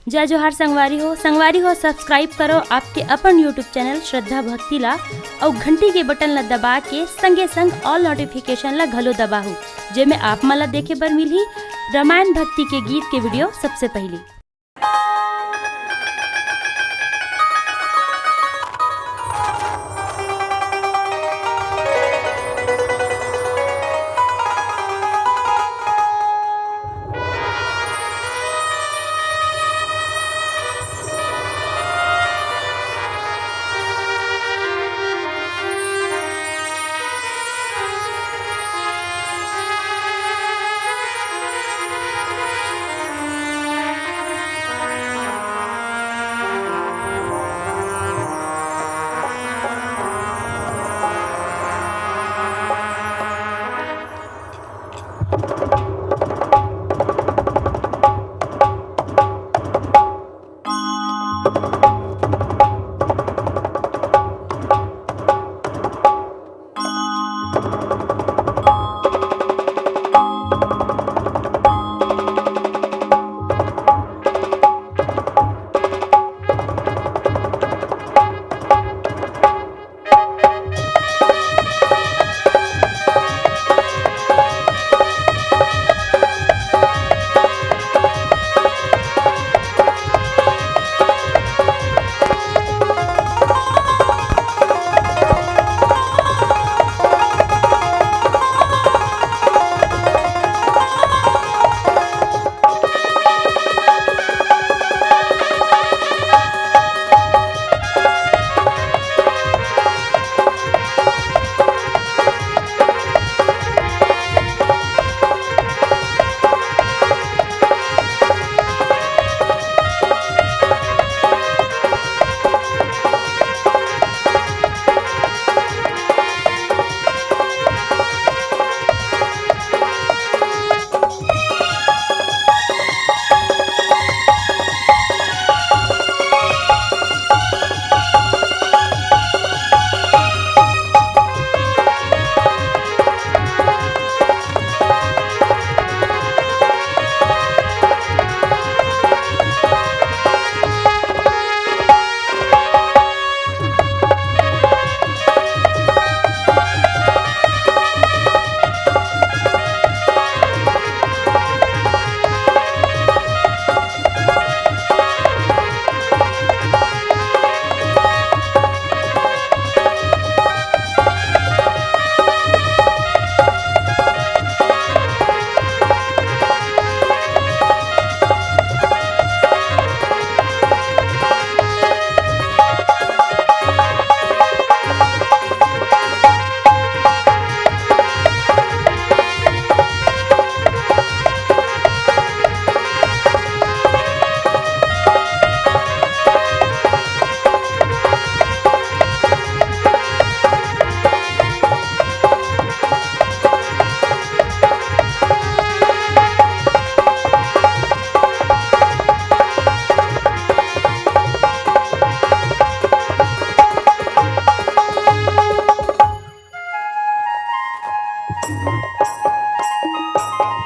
जय जोहार संगवारी हो सब्सक्राइब करो आपके अपन यूट्यूब चैनल श्रद्धा भक्ति ला और घंटी के बटन ला दबा के संगे संग ऑल नोटिफिकेशन ला घलो दबाहू जेमे आप मला देखे बर मिलही रामायण भक्ति के गीत के वीडियो सबसे पहले।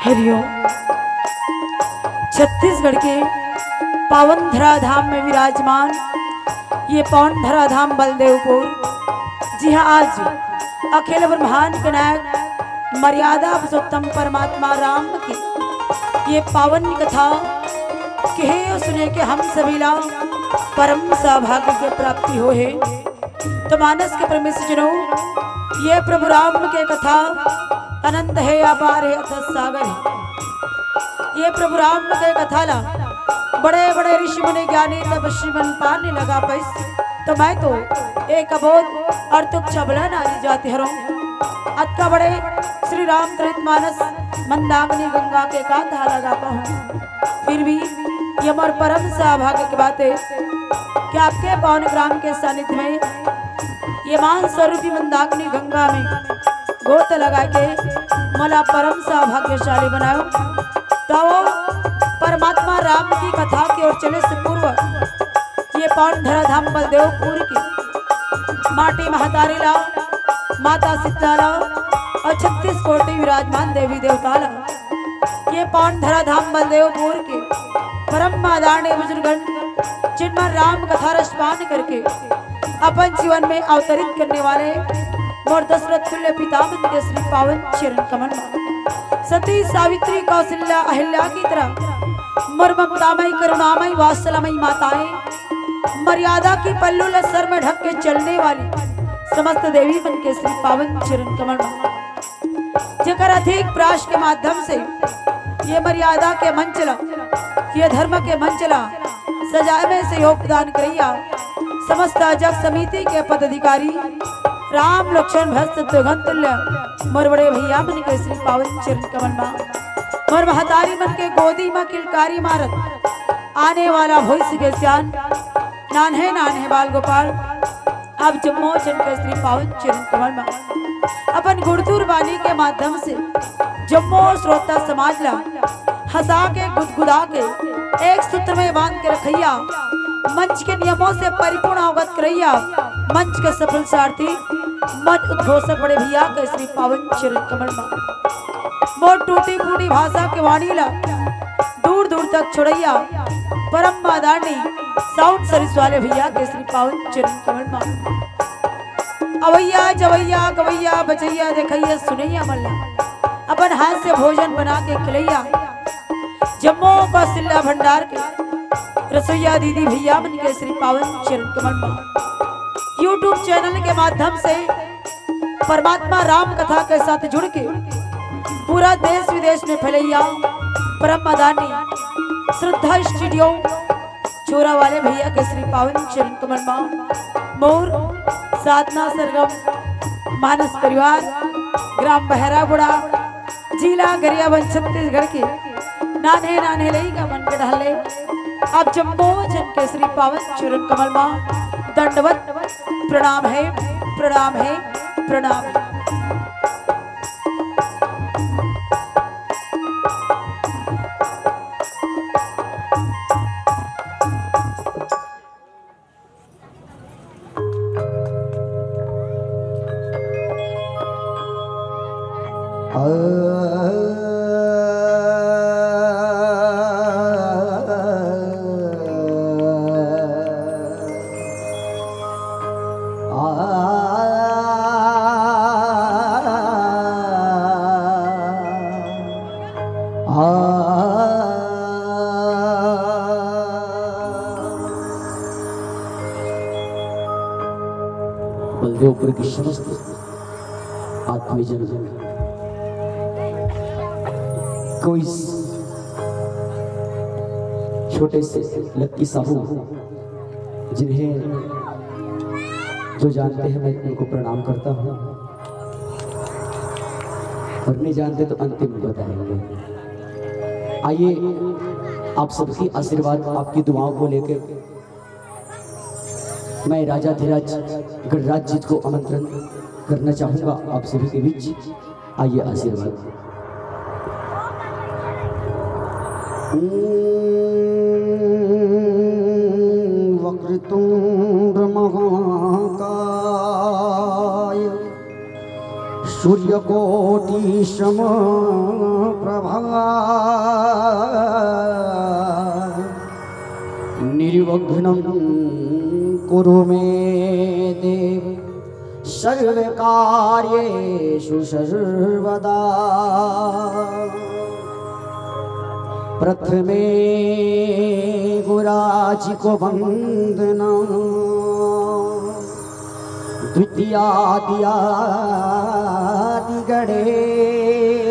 हरिओम। छत्तीसगढ़ के पावन धराधाम में विराजमान ये पावन धराधाम बलदेवपुर, जी हाँ, आज अखिल ब्रह्मांड के नायक मर्यादा पुरुषोत्तम परमात्मा राम की ये पावन कथा कहे सुने के हम सभी ला परम सौभाग्य के प्राप्ति हो है। तो मानस के परमेश्वरों, ये प्रभु राम के कथा अनंत है, अपार है, अथाह सागर है। ये प्रभु राम के कथा ला बड़े बड़े ऋषि मुनि ज्ञानी तपस्वी मन पाने लगा पैस। तो मैं तो एक अबोध और तुक छबला नारी जाति हरों अतका बड़े श्री राम चरितमानस मंदाकिनी गंगा के कांधा लगा पाऊं। फिर भी ये मोर परम सौभाग्य की बात है कि आपके पावन ग्राम के सानिध्य में ये मान स्वरूपी मंदाकिनी गंगा में गोत लगा के मला परम सौभाग्यशाली बनाओ। तो परमात्मा राम की कथा की ओर चले से पूर्व ये पावन धराधाम बलदेवपुर की माटी महतारी ला, माता सीता ला और 36 कोटि विराजमान देवी देवता ला, ये पावन धराधाम बलदेवपुर के परम आदरणीय बुजुर्गन जिनमें राम कथा रसपान करके अपन जीवन में अवतरित करने वाले मोर दशरथ तुल्य पितामह के श्री पावन चरण कमल में सती सावित्री कौशल्या अहिल्या की तरह मोर ममतामयी करुणामयी वात्सल्यमयी माताएं मर्यादा की पल्लू सर में ढक के चलने वाली समस्त देवी मन के श्री पावन चरण कमल में जकर अधिक प्रयास के माध्यम से ये मर्यादा के मंचला ये धर्म के मंचला सजाए में से योगदान करैया समस्त जग समिति के पदाधिकारी राम लक्ष्मण भरत शत्रुघ्न तुल्य मोर बड़े भैया मन के श्री पावन चरण कमल में मोर महतारी मन के गोदी में किलकारी मारत आने वाला भविष्य के श्यान नान्हे नान्हे बाल गोपाल अब जम्मो जन के श्री पावन चरण कमल में अपन गुड़तुर वाणी के माध्यम से जम्मो श्रोता समाज ला हंसा के गुदगुदा के एक सूत्र में बांध के रखैया मंच के नियमों से परिपूर्ण अवगत करैया मंच के सफल सारथी मंच उद्घोषक बड़े भैया के श्री पावन चरण कमल में मोर टूटी फूटी भाषा के वाणी ला दूर दूर तक छोड़ैया परम आदरणीय साउंड सर्विस वाले भैया के श्री पावन चरण कमल में अवैया जवैया गवैया बचैया देखैया सुनैया मल्ला अपन हाथ से भोजन बना के खिलैया जम्मू कौशल्या भंडार के रसोईया दीदी भैया मन के श्री पावन चरण कमल में यूट्यूब चैनल के माध्यम से परमात्मा राम कथा के साथ जुड़ के पूरा देश विदेश में फैलैया परम आदरणीय श्रद्धा स्टूडियो चोरा वाले भैया के श्री पावन चरण कमल में मोर साधना सरगम मानस परिवार ग्राम बहराबुड़ा जिला गरियाबंद छत्तीसगढ़ के नाने नाने लई का मन के ढाले अब जम्मो जन के श्री पावन चरण कमल में दंडवत प्रणाम है प्रणाम है प्रणाम है। बलदेवपुर की समस्त आत्मीजन को इस छोटे से लक्की साहू जिन्हें जो जानते हैं मैं उनको प्रणाम करता हूँ और नहीं जानते तो अंतिम बताएंगे। आइए आप सबकी आशीर्वाद आपकी दुआओं को लेकर मैं राजा धीराज गणराज जी को आमंत्रण करना चाहूंगा आप सभी के बीच। आइए आशीर्वाद। वक्रतुंड महाकाय सूर्यकोटि समप्रभा निर्विघ्नं कुरु मे देव सर्वकार्येषु सर्वदा। प्रथमे गुराज को वंदना द्वितीयादि गणेश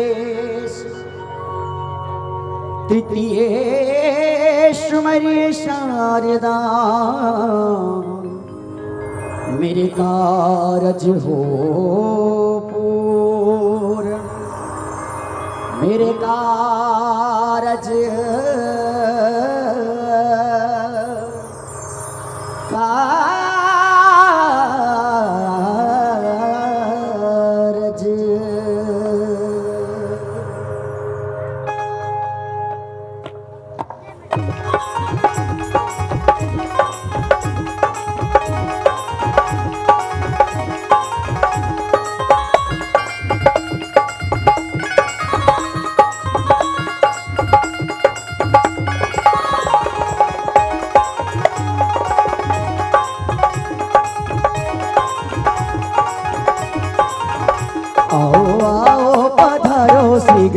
तृतीय स्मर्य शारदा मेरे कारज हो पूर्ण मेरे कारज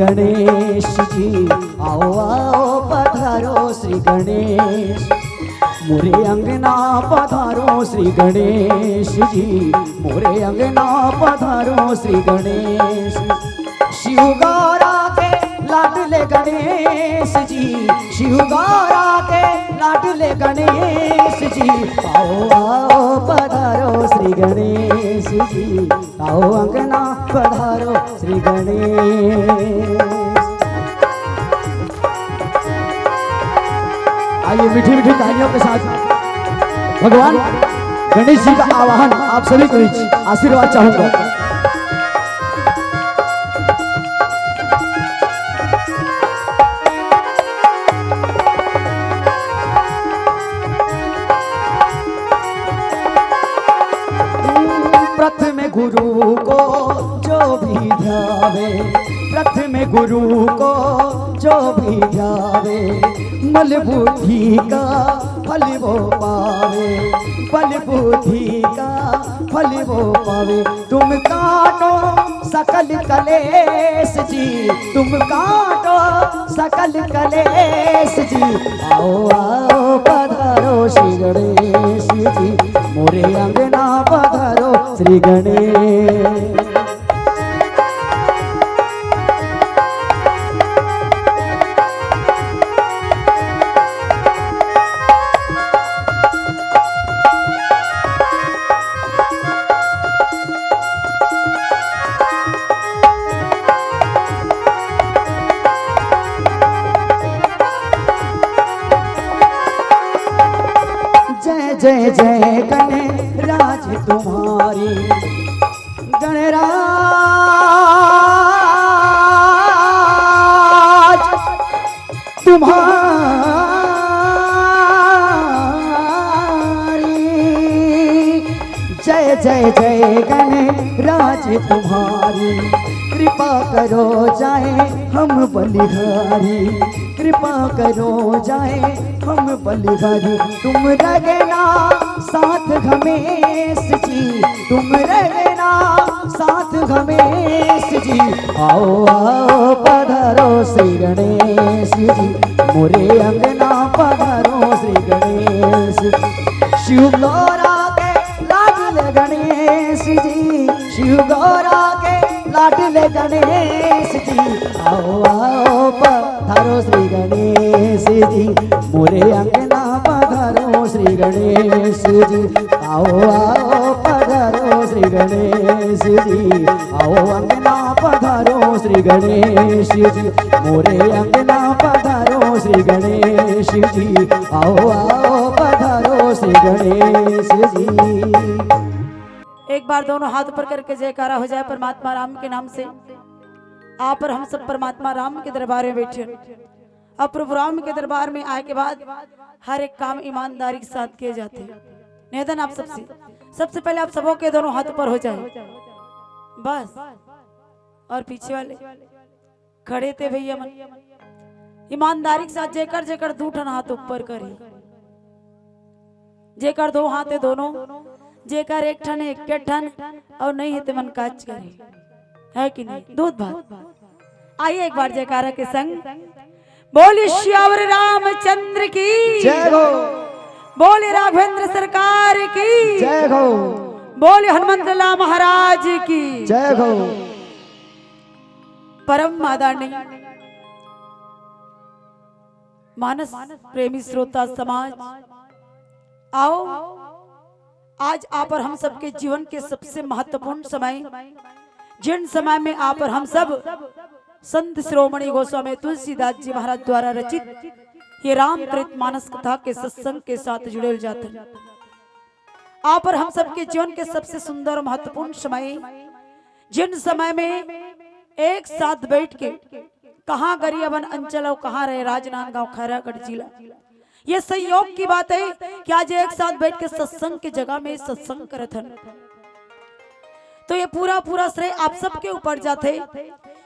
गणेश जी, आओ आओ पधारो श्री गणेश, मोरे अंगना पधारो श्री गणेश जी, मोरे अंगना पधारो श्री गणेश। शिव गौरा के लाडले गणेश जी, शिव गौरा के लाडले गणेश जी, आओ आओ पधारो श्री गणेश जी, आओ अंगना पधारो श्री गणेश। आइए मीठी मीठी कहानियों के साथ भगवान गणेश जी का आवाहन आप सभी को आशीर्वाद चाहूंगा। प्रथम गुरु को जो भी ध्यावे, प्रथम गुरु को जो भी ध्यावे, मल बुद्धि का फल वो पावे, बल बुद्धि का फल वो पावे। तुम काटो सकल कलेश जी, तुम काटो सकल कलेश जी, आओ आओ पधारो श्री गणेश जी, मोरे अंगना पधारो श्री गणेश। जय जय गणराज तुम्हारी, गणराज तुम्हारी, जय जय जय गणराज तुम्हारी, कृपा करो जाए हम बलिहारी, कृपा करो जाए हम बलिहारी। तुम रहना साथ गणेश जी, तुम रहना साथ गणेश जी, आओ आओ पधारो श्री गणेश जी, मोरे अंगना पधारो श्री गणेश। शिव गौरा के लाडले गणेश जी, शिव गौरा के लाडले गणेश जी, आओ आओ पधारो श्री गणेश जी, मोरे अंगना पधारो श्री गणेश जी, आओ आओ पधारो श्री गणेश जी, आओ अंगना पधारो श्री गणेश जी, मोरे अंगना पधारो श्री गणेश जी, आओ आओ पधारो श्री गणेश जी। एक बार दोनों हाथ ऊपर करके जयकारा हो जाए परमात्मा राम के नाम से। आप और हम सब परमात्मा राम के दरबार में बैठे, अब प्रभु राम के दरबार में आए के बाद हर एक काम ईमानदारी के साथ किए जाते हैं। निवेदन आप सबसे पहले आप सबों के दोनों हाथ ऊपर हो जाए बस। और पीछे वाले खड़े थे भैया मन, ईमानदारी के साथ जेकर जेकर दो ठन हाथ ऊपर करे, जेकर दो हाथ है दोनों, जेकर एक ठन एक के ठन, और नहीं है तो मन काज करे, है कि नहीं? दूध भात। आइए एक बार जयकारा के संग बोले श्यावर रामचंद्र की जय हो, बोले राघवेंद्र सरकार की जय हो, बोले हनुमंत लाल महाराज की जय हो। परम आदरणीय मानस प्रेमी श्रोता समाज, आओ आज आप और हम सबके जीवन के सबसे महत्वपूर्ण समय, जिन समय में आप और हम सब संत श्रोमणी गोस्वामी तुलसीदास जी महाराज द्वारा रचित ये रामचरित मानस कथा के सत्संग के साथ जुड़े जाते हैं। आप और हम सबके जीवन के सबसे सुंदर और महत्वपूर्ण समय, जिन समय में एक साथ बैठ के कहाँ गरियाबंद अंचल और कहाँ रहे राजनांदगांव खैरागढ़ जिला, ये संयोग की बात है कि आज एक साथ बैठ के सत्संग की जगह में सत्संग करत हन। तो ये पूरा पूरा श्रेय आप सबके ऊपर जाते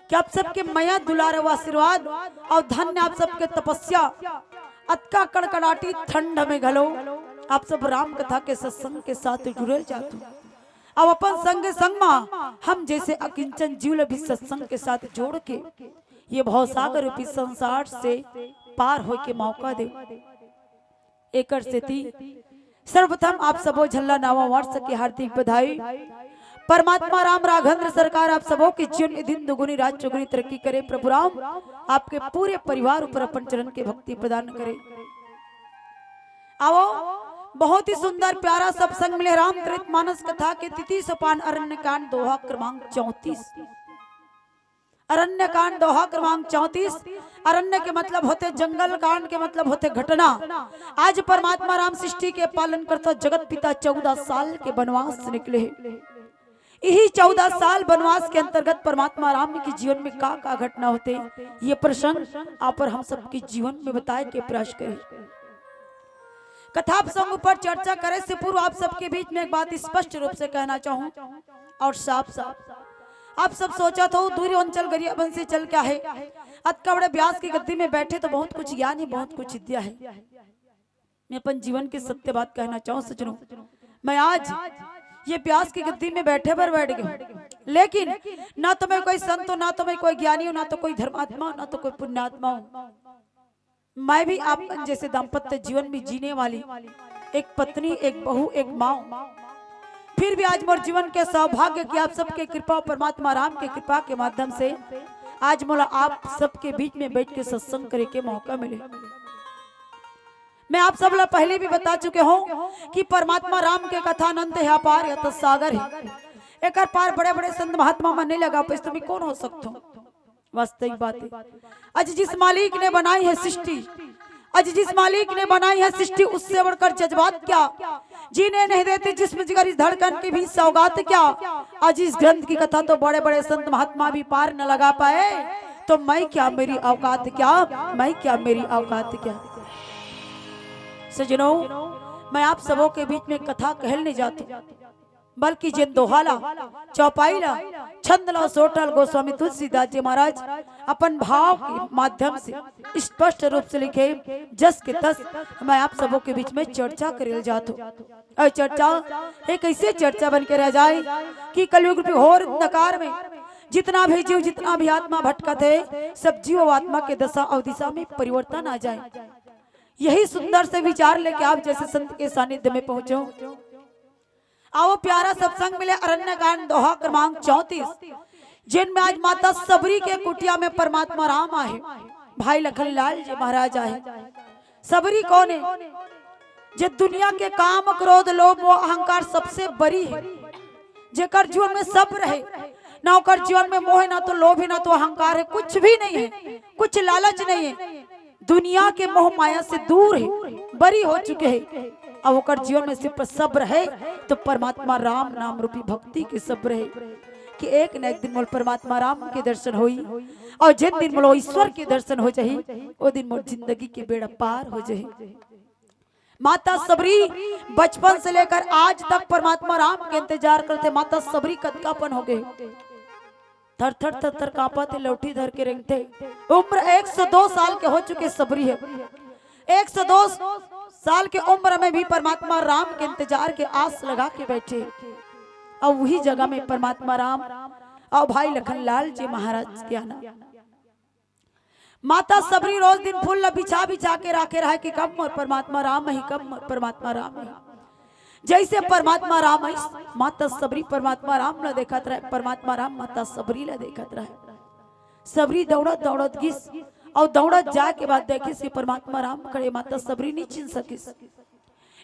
कि आप सबके मया दुलार व आशीर्वाद और धन्य आप सबके तपस्या, अतका कड़कड़ाटी ठंड में घलो आप सब राम कथा के सत्संग के साथ जुड़े जाते। अब अपन संग संग हम जैसे अकिंचन जीव भी सत्संग के साथ जोड़ के ये भवसागर रूपी संसार से पार हो के मौका दे। एकर से थी सर्वप्रथम आप सबो झल्ला नावा वर्ष की हार्दिक बधाई। परमात्मा राम राघवेंद्र सरकार आप सबों के जीवन में दिन दुगुनी रात चौगुनी तरक्की करे। प्रभु राम आपके पूरे परिवार ऊपर अपन चरण के भक्ति प्रदान करे। आओ बहुत ही सुंदर प्यारा सत्संग मिले रामचरित मानस कथा के तिथि सोपान अरण्य कांड दोहा क्रमांक 34। अरण्य कांड दोहा क्रमांक 34। अरण्य के मतलब होते जंगल, कांड के मतलब होते घटना। आज परमात्मा राम सृष्टि के पालन करता जगत पिता 14 साल के वनवास से निकले हैं। यही 14 साल वनवास के अंतर्गत परमात्मा राम के जीवन में का घटना होते, ये प्रसंग आप और हम सबके जीवन में बताए के प्रयास करें। कथा प्रसंग पर चर्चा करे से पूर्व आप सबके बीच में एक बात स्पष्ट रूप से कहना चाहूं और साफ साफ। आप सब सोचा तो दूरी अंचल गरियाबंद से चल क्या है, अतकबड़े व्यास की गद्दी में बैठे तो बहुत कुछ ज्ञान है, बहुत कुछ विद्या है। मैं अपन जीवन की सत्य बात कहना चाहूं सजनों, मैं आज ये व्यास की गद्दी में बैठे पर बैठ गए, लेकिन ना तो मैं कोई संत हूं, ना तो मैं कोई ज्ञानी हूं, ना तो कोई धर्मात्मा, ना तो कोई पुण्यात्मा हूं। मैं भी आप जैसे दाम्पत्य जीवन में जीने वाली एक पत्नी, एक बहू, एक माँ। फिर भी आज मोर जीवन के सौभाग्य की आप सबके कृपा, परमात्मा राम के कृपा के माध्यम से आज मोला आप सबके बीच में बैठ के सत्संग करे के मौका मिले। मैं आप सब लोग पहले भी बता चुके हूँ कि परमात्मा राम के कथा अनंत है, अपार या तो सागर है। एक पार बड़े बड़े संत महात्मा मन नहीं लगा पाए, तुम कौन हो सकते हो। वास्तविक बात है, आज जिस मालिक ने बनाई है सृष्टि, आज जिस मालिक ने बनाई है सृष्टि, उससे बढ़कर जज्बात क्या, जीने नहीं देते जिसमें जिगर इस धड़कन की भी सौगात क्या। आज इस ग्रंथ की कथा तो बड़े बड़े संत महात्मा भी पार न लगा पाए, तो मैं क्या, मेरी औकात क्या, मैं क्या, मेरी औकात क्या। सजनों, मैं आप सबों के बीच में कथा कहने जाती, बल्कि जिन दोहाला, चौपाईला, छंदला, सोटल गोस्वामी तुलसीदास जी महाराज अपन भाव के माध्यम से स्पष्ट रूप से लिखे जस के तस मैं आप सबों के बीच में चर्चा करेल जात हूँ। और चर्चा एक ऐसे चर्चा बन के रह जाए कि कलयुग रूपी घोर अंधकार में जितना भी जीव, जितना भी आत्मा भटकत है, सब जीव आत्मा के दशा और दिशा में परिवर्तन आ जाए। यही सुंदर से विचार लेके आप जैसे संत के सानिध्य में पहुंचो। आओ प्यारा सत्संग मिले अरण्य कांड दोहा क्रमांक 34, जिनमें आज माता सबरी के कुटिया में परमात्मा राम आए, भाई लखनलाल जी महाराज आए। सबरी कौन है? जो दुनिया के काम, क्रोध, लोभ व अहंकार सबसे बड़ी है, जेकर जीवन में सब्र है, ना ओकर जीवन में मोह, ना तो लोभ है, ना तो अहंकार है, कुछ भी नहीं है, कुछ लालच नहीं है, दुनिया के मोह माया से दूर है, बरी हो चुके हैं। अब ओकर जीवन में सिर्फ सब्र है तो परमात्मा राम नाम रूपी भक्ति के सब्र है कि एक न एक दिन मोल परमात्मा राम के दर्शन होई, और जिन दिन मोल ईश्वर के दर्शन हो जाही, वो दिन मोल जिंदगी के बेड़ा पार हो जाही। माता सबरी बचपन से लेकर आज तक परमात्मा राम के इंतजार करते। माता सबरी कदकापन हो गए, थर थर थर थर कांपते, लौठी धर के रेंगते। उम्र 102 साल के हो चुके सबरी है। 102 साल के उम्र में भी परमात्मा राम के इंतजार के आस लगा के बैठे, और वही जगह में परमात्मा राम और भाई लखनलाल जी महाराज के आना। माता सबरी रोज दिन फूल बिछा बिछा के राखे रहा कि कब मोर परमात्मा राम ही, कब मोर परमात्मा राम ही। जैसे परमात्मा राम है, माता सबरी परमात्मा राम ला देखत रहे, परमात्मा राम माता सबरी ला देखत रहे। सबरी दौड़त दौड़त गिस, और दौड़त जाए के बाद देखे से परमात्मा राम खड़े। माता सबरी नहीं चिन्ह सकिस,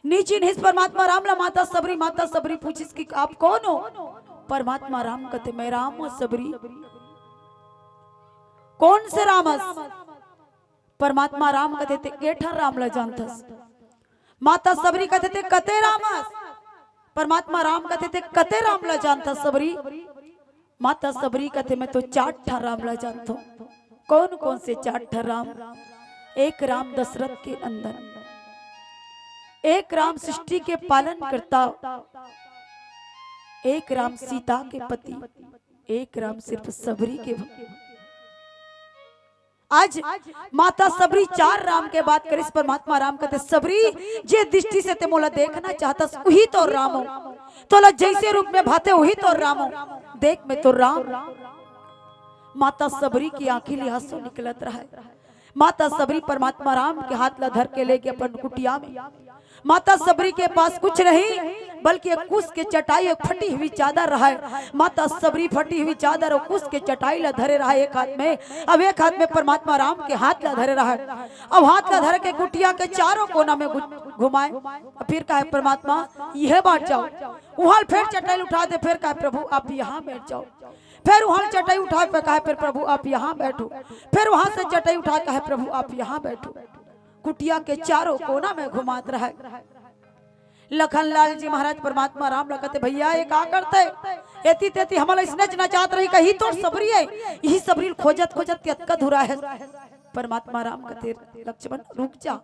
नहीं चिन्हिस परमात्मा राम ला। माता सबरी पूछिस कि आप कौन हो? परमात्मा राम कहते मैं राम हूं सबरी। कौन से रामस? परमात्मा राम कहते थे गेठर राम ला जानथस। माता सबरी कहते थे कते रामस? परमात्मा राम कहते थे कते राम ला जानथस सबरी? माता सबरी कहते मैं तो 4 ठा राम ला जानता हूं। कौन कौन से 4 ठा राम? एक राम दशरथ के अंदर, एक राम सृष्टि के पालन करता, एक राम सीता के पति, एक राम सिर्फ सबरी के भक्त। आज माता सबरी 4 राम के बात करिस। परमात्मा राम कहते सबरी जे दृष्टि से ते मोला देखना चाहता वही तो राम हो, तोला जैसे रूप में भाते वही तो राम हो, देख मैं तो राम। माता सबरी की आंखी ले आंसू निकलत रहा। माता सबरी परमात्मा राम के हाथ ला धर के लेके अपन कुटिया में। माता सबरी के पास कुछ नहीं बल्कि एक कुश के चटाई, एक फटी हुई चादर रहा है। माता सबरी फटी हुई चादर और कुश के चटाई ला धरे रहा है एक हाथ में, अब एक हाथ में परमात्मा राम के हाथ ला धरे रहा है। अब हाथ ला धर के कुटिया के चारों कोना में घुमाए, फिर कहे परमात्मा यह बांट जाओ, वहां फिर चटाई उठा दे, फिर कहे प्रभु आप यहाँ बैठ जाओ, फिर वहां चटाई उठा पे कहे फिर प्रभु आप यहाँ बैठो, फिर वहां से चटाई उठा कहे प्रभु आप यहाँ बैठो। कुटिया के चारों कोना में घुमात रहा। लखनलाल जी महाराज परमात्मा राम लगते भैया ये का करते, एती तेती हमारा इसने नचात रही कही तो सबरी है, यही सबरी खोजत खोजत त्यतका धुरा है। परमात्मा राम कहते लक्ष्मण रुक जा,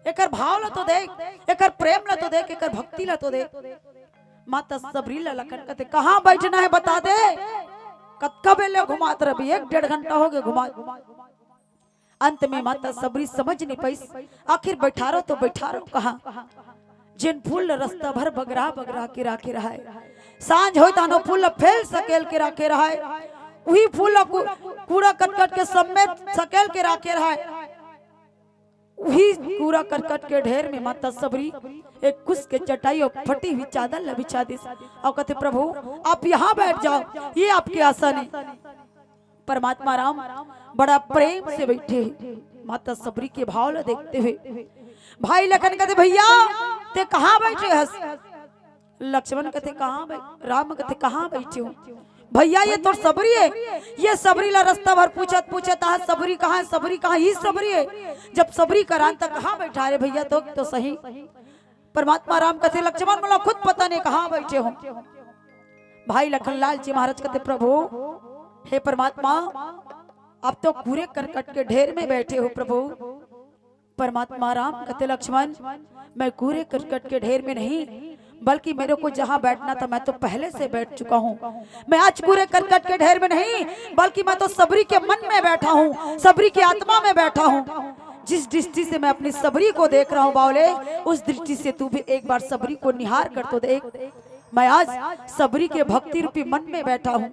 एकर भाव ला तो देख, एकर प्रेम ला तो देख, एकर भक्ति ला तो देख। माता सबरी ला लखन कहते कहाँ बैठना है बता दे, कब बेले घुमात रही, 1-1.5 घंटा हो गए घुमा। अंत में माता सबरी समझ नहीं पाई, आखिर बैठारो तो बैठारो कहाँ। जिन फूल रास्ता भर बगरा बगरा के राखे रहा है, सांझ हो तानो फूल फेल सकेल के राखे रहा है, वही फूल कूड़ा कटकट के समेत सकेल के राखे रहा है। वही कूड़ा करकट के ढेर में माता सबरी एक कुश के चटाई और फटी हुई चादर ला बिछा दी और कहते प्रभु आप यहाँ बैठ जाओ, ये आपके आसन है। परमात्मा राम बड़ा प्रेम से बैठे माता सबरी के भाव ला देखते हुए। भाई लखन कहते भैया ते कहाँ बैठे हस? लक्ष्मण कहते कहाँ बैठे, राम कहते कहाँ बैठे हो भैया, ये तो सबरी है। ये सबरी ला रास्ता भर पूछत पूछत आ सबरी कहाँ है, सबरी कहाँ, ही सबरी है। जब सबरी करान तक कहाँ बैठा रे भैया तो सही। परमात्मा राम कहते लक्ष्मण मला खुद पता नहीं कहाँ बैठे हो। भाई लखनलाल जी महाराज कहते प्रभु हे परमात्मा आप तो कूड़े करकट के ढेर में बैठे हो प्रभु। परमात्मा राम कहते लक्ष्मण मैं कूड़े करकट के ढेर में नहीं, बल्कि मेरे को जहाँ बैठना था मैं तो पहले से बैठ चुका हूँ। मैं आज कूड़े करकट के ढेर में नहीं, बल्कि मैं तो सबरी के मन में बैठा हूँ, सबरी की आत्मा में बैठा हूँ। जिस दृष्टि से मैं अपनी सबरी को देख रहा हूँ बावले, उस दृष्टि से तू भी एक बार सबरी को निहार कर तो देख। मैं आज सबरी के भक्ति रूपी मन में बैठा हूँ,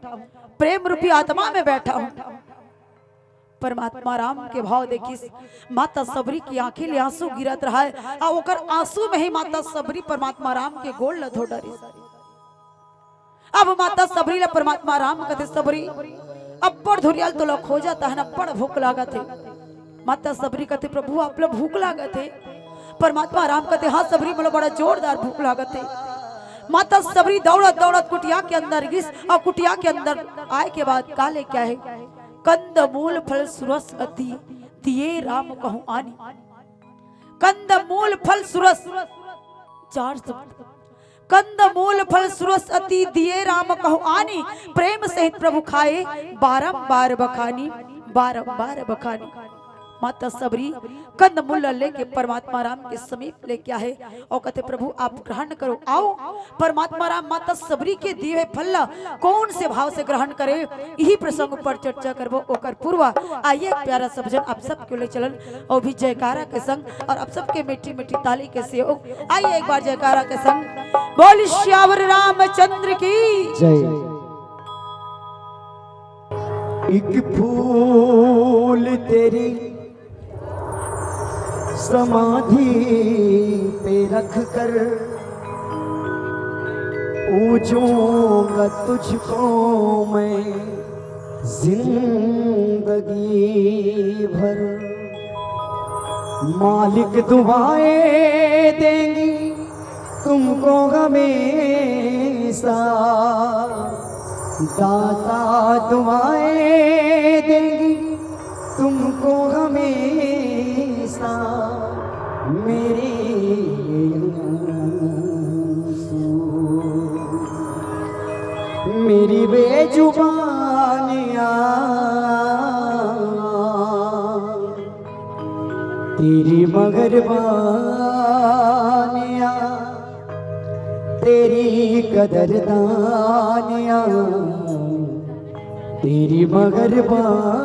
प्रेम रूपी आत्मा में बैठा हूँ। परमात्मा राम के भाव देखी माता सबरी की आंखें ले आंसू गिरत रहा है, और ओकर आंसू में ही माता सबरी परमात्मा राम के गोड़ ल धो डरी। अब माता सबरी ला परमात्मा राम कहते सबरी अब बड़ धुरियाल तो लोग खोजा था ना, बड़ भूख लागा थे। माता सबरी कहते प्रभु आप लोग भूख लागा थे? परमात्मा राम कहते हाँ सबरी मतलब बड़ा जोरदार भूख लागा थे। माता सबरी दौड़त दौड़त कुटिया के अंदर घिस, और कुटिया के अंदर आए के बाद काले क्या है कंद मूल फल सुरस अति दिए राम कहूं आनी। कंद मूल फल सुरस 4 शब्द, कंद मूल फल सुरस अति दिए राम कहूं आनी। प्रेम सहित प्रभु खाए बारंबार बखानी, बारंबार बखानी। माता सबरी कंद मूल लेके परमात्मा राम के समीप लेके आए और कहते प्रभु आप ग्रहण करो, आओ। परमात्मा राम माता सबरी के दिए हुए फल कौन से भाव से ग्रहण करे, यही प्रसंग पर चर्चा करबो। ओकर पूर्व आइए एक प्यारा सा भजन आप सबके लिए चलन और भी जयकारा के संग और आप सबके मीठी मीठी ताली के सहयोग। आइए एक बार जयकारा के संग बोल श्यावर रामचंद्र की जय। एक फूल तेरी समाधि पे रख कर पूजूंगा तुझको मैं जिंदगी भर। मालिक दुआएं देंगी तुमको हमेशा, दाता दुआएं देंगी तुमको हमेशा। मेरे मेरी बेजुबानियाँ तेरी मगरबानियाँ, तेरी कदरदानियाँ, तेरी मगरबानियाँ,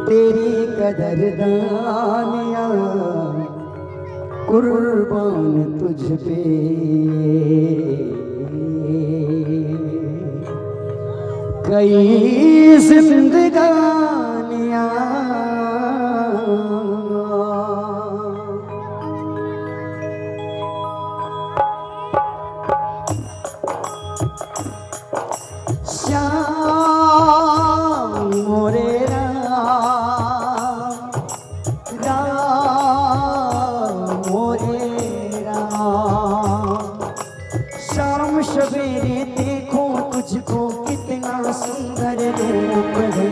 तेरी कदरदानियाँ कुर्बान तुझ पे। कई जिंदगानियां श्याम मोरे राम मोरे राम। शाम सवेरे देखो तुझको कितना सुंदर रूप है,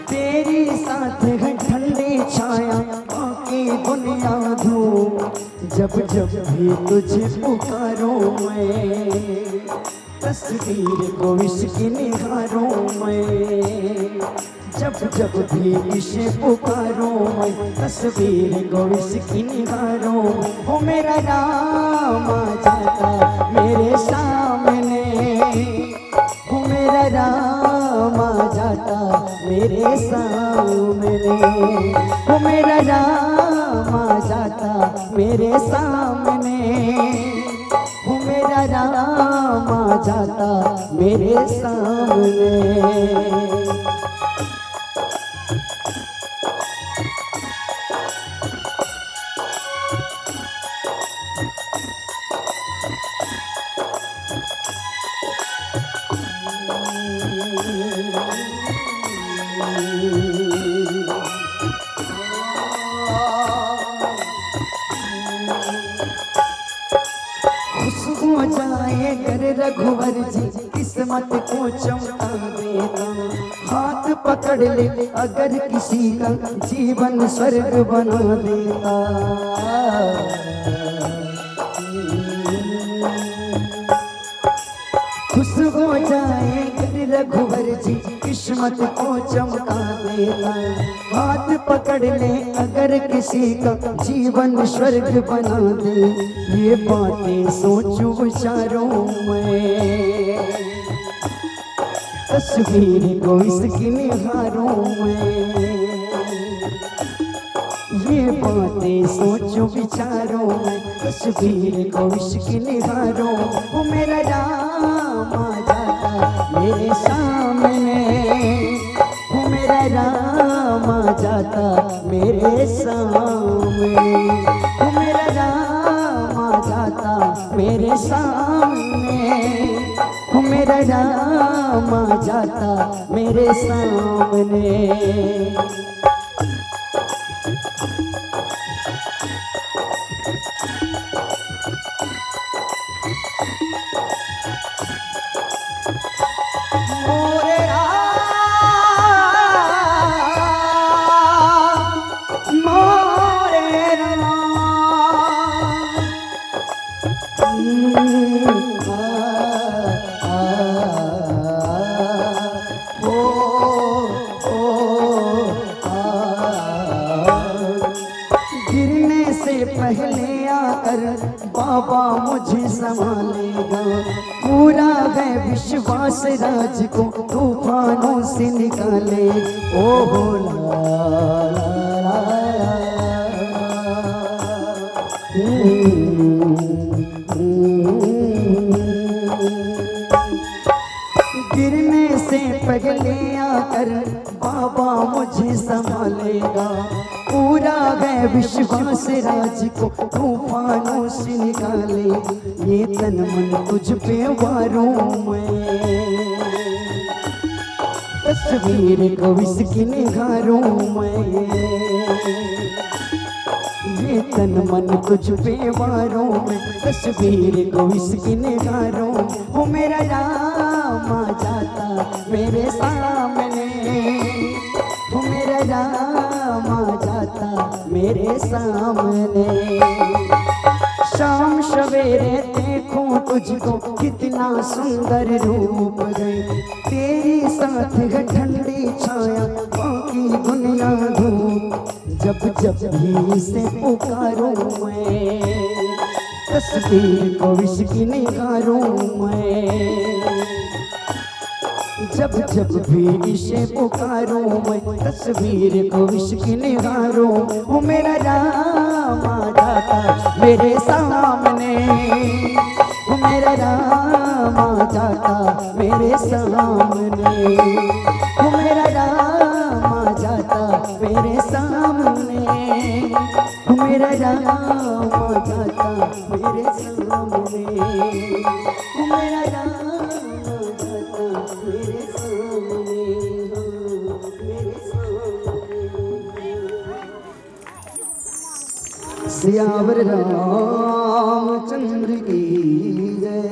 तेरी साथ है ठंडी छाया बाकी दुनिया धूप। जब जब भी तुझे पुकारो मैं, तस्वीर को इसकी निहारूं मैं। जब जब भी इसे पुकारो मैं, तस्वीर को इसकी निहारूं। हो मेरा राम आ जाता मेरे सामने, हो मेरा राम आ जाता मेरे सामने, हो मेरा राम आ जाता मेरे सामने, हो मेरा राम आ जाता मेरे सामने। हो जाए कर रघुवर जी किस्मत को चमका देना, हाथ पकड़ ले अगर किसी का जीवन स्वर्ग बना देता। खुश हो जाए कर रघुवर जी किस्मत को चमका देना, हाथ पकड़ ले अगर किसी का जीवन स्वर्ग बना दे। ये बातें सोचूं विचारों में, तस्वीर को इसकी निहारूं मैं। ये बातें सोचूं विचारों में, तस्वीर को इसकी निहारूं। वो मेरा राम आ जाता मेरे सामने, वो मेरा राम आ जाता मेरे सामने, वो मेरा राम आ जाता मेरे सामने, वो मेरा राम आ जाता मेरे सामने। गिरने से पहले आकर बाबा मुझे संभालेगा, पूरा है विश्वास राज को तूफानों से निकाले। ओ ला ला गिरने से पहले आकर बाबा मुझे संभालेगा, पूरा है विश्वास राज को तूफानों से निकाले। ये तन मन तुझ पे वारूं मैं, तस्वीर को इसकी निहारूं मैं। ये तन मन तुझ पे वारूं मैं, तस्वीर को इसकी निहारूं। वो मेरा राम आ जाता मेरे सामने, वो मेरा राम आ जाता मेरे सामने। शाम सवेरे देखूं तुझको कितना सुंदर रूप है, तेरी साथ है ठंडी छाया बाकी दुनिया धूप। जब जब भी इसे पुकारूं मैं, तस्वीर को इसकी निहारूं मैं। जब जब भी इसे पुकारूं मैं, तस्वीर को इसकी निहारूं। वो मेरा राम आ जाता मेरे सामने, वो मेरा राम आ जाता मेरे मेरे सामने, वो मेरा राम आ जाता मेरे सामने, वो मेरा राम आ जाता मेरे सामने, वो मेरा राम आ जाता मेरे सामने, मेरे सामने। सियावर रामचंद्र की जय।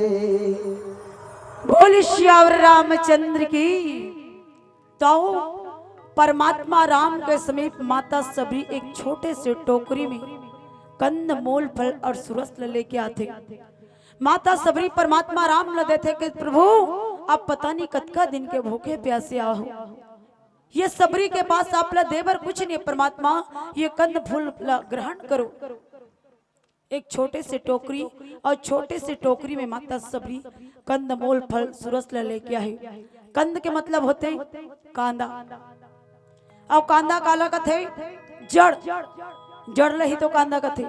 बोल श्यावर रामचंद्र की। तो परमात्मा राम के समीप माता सबरी एक छोटे से टोकरी में कंद मूल फल और सुरस लेके आते। माता सबरी परमात्मा राम न देते कि प्रभु आप पता नहीं कतका दिन के भूखे प्यासे आओ, ये सबरी के पास आपला देवर कुछ नहीं, परमात्मा ये कंद फूल ग्रहण करो। एक छोटे से टोकरी और छोटे से टोकरी में माता सबरी कंद मोल फल सुरस लेके आए। कंद के मतलब होते कांदा, और कांदा काला कथे जड़, जड़ रही तो कांदा कथे।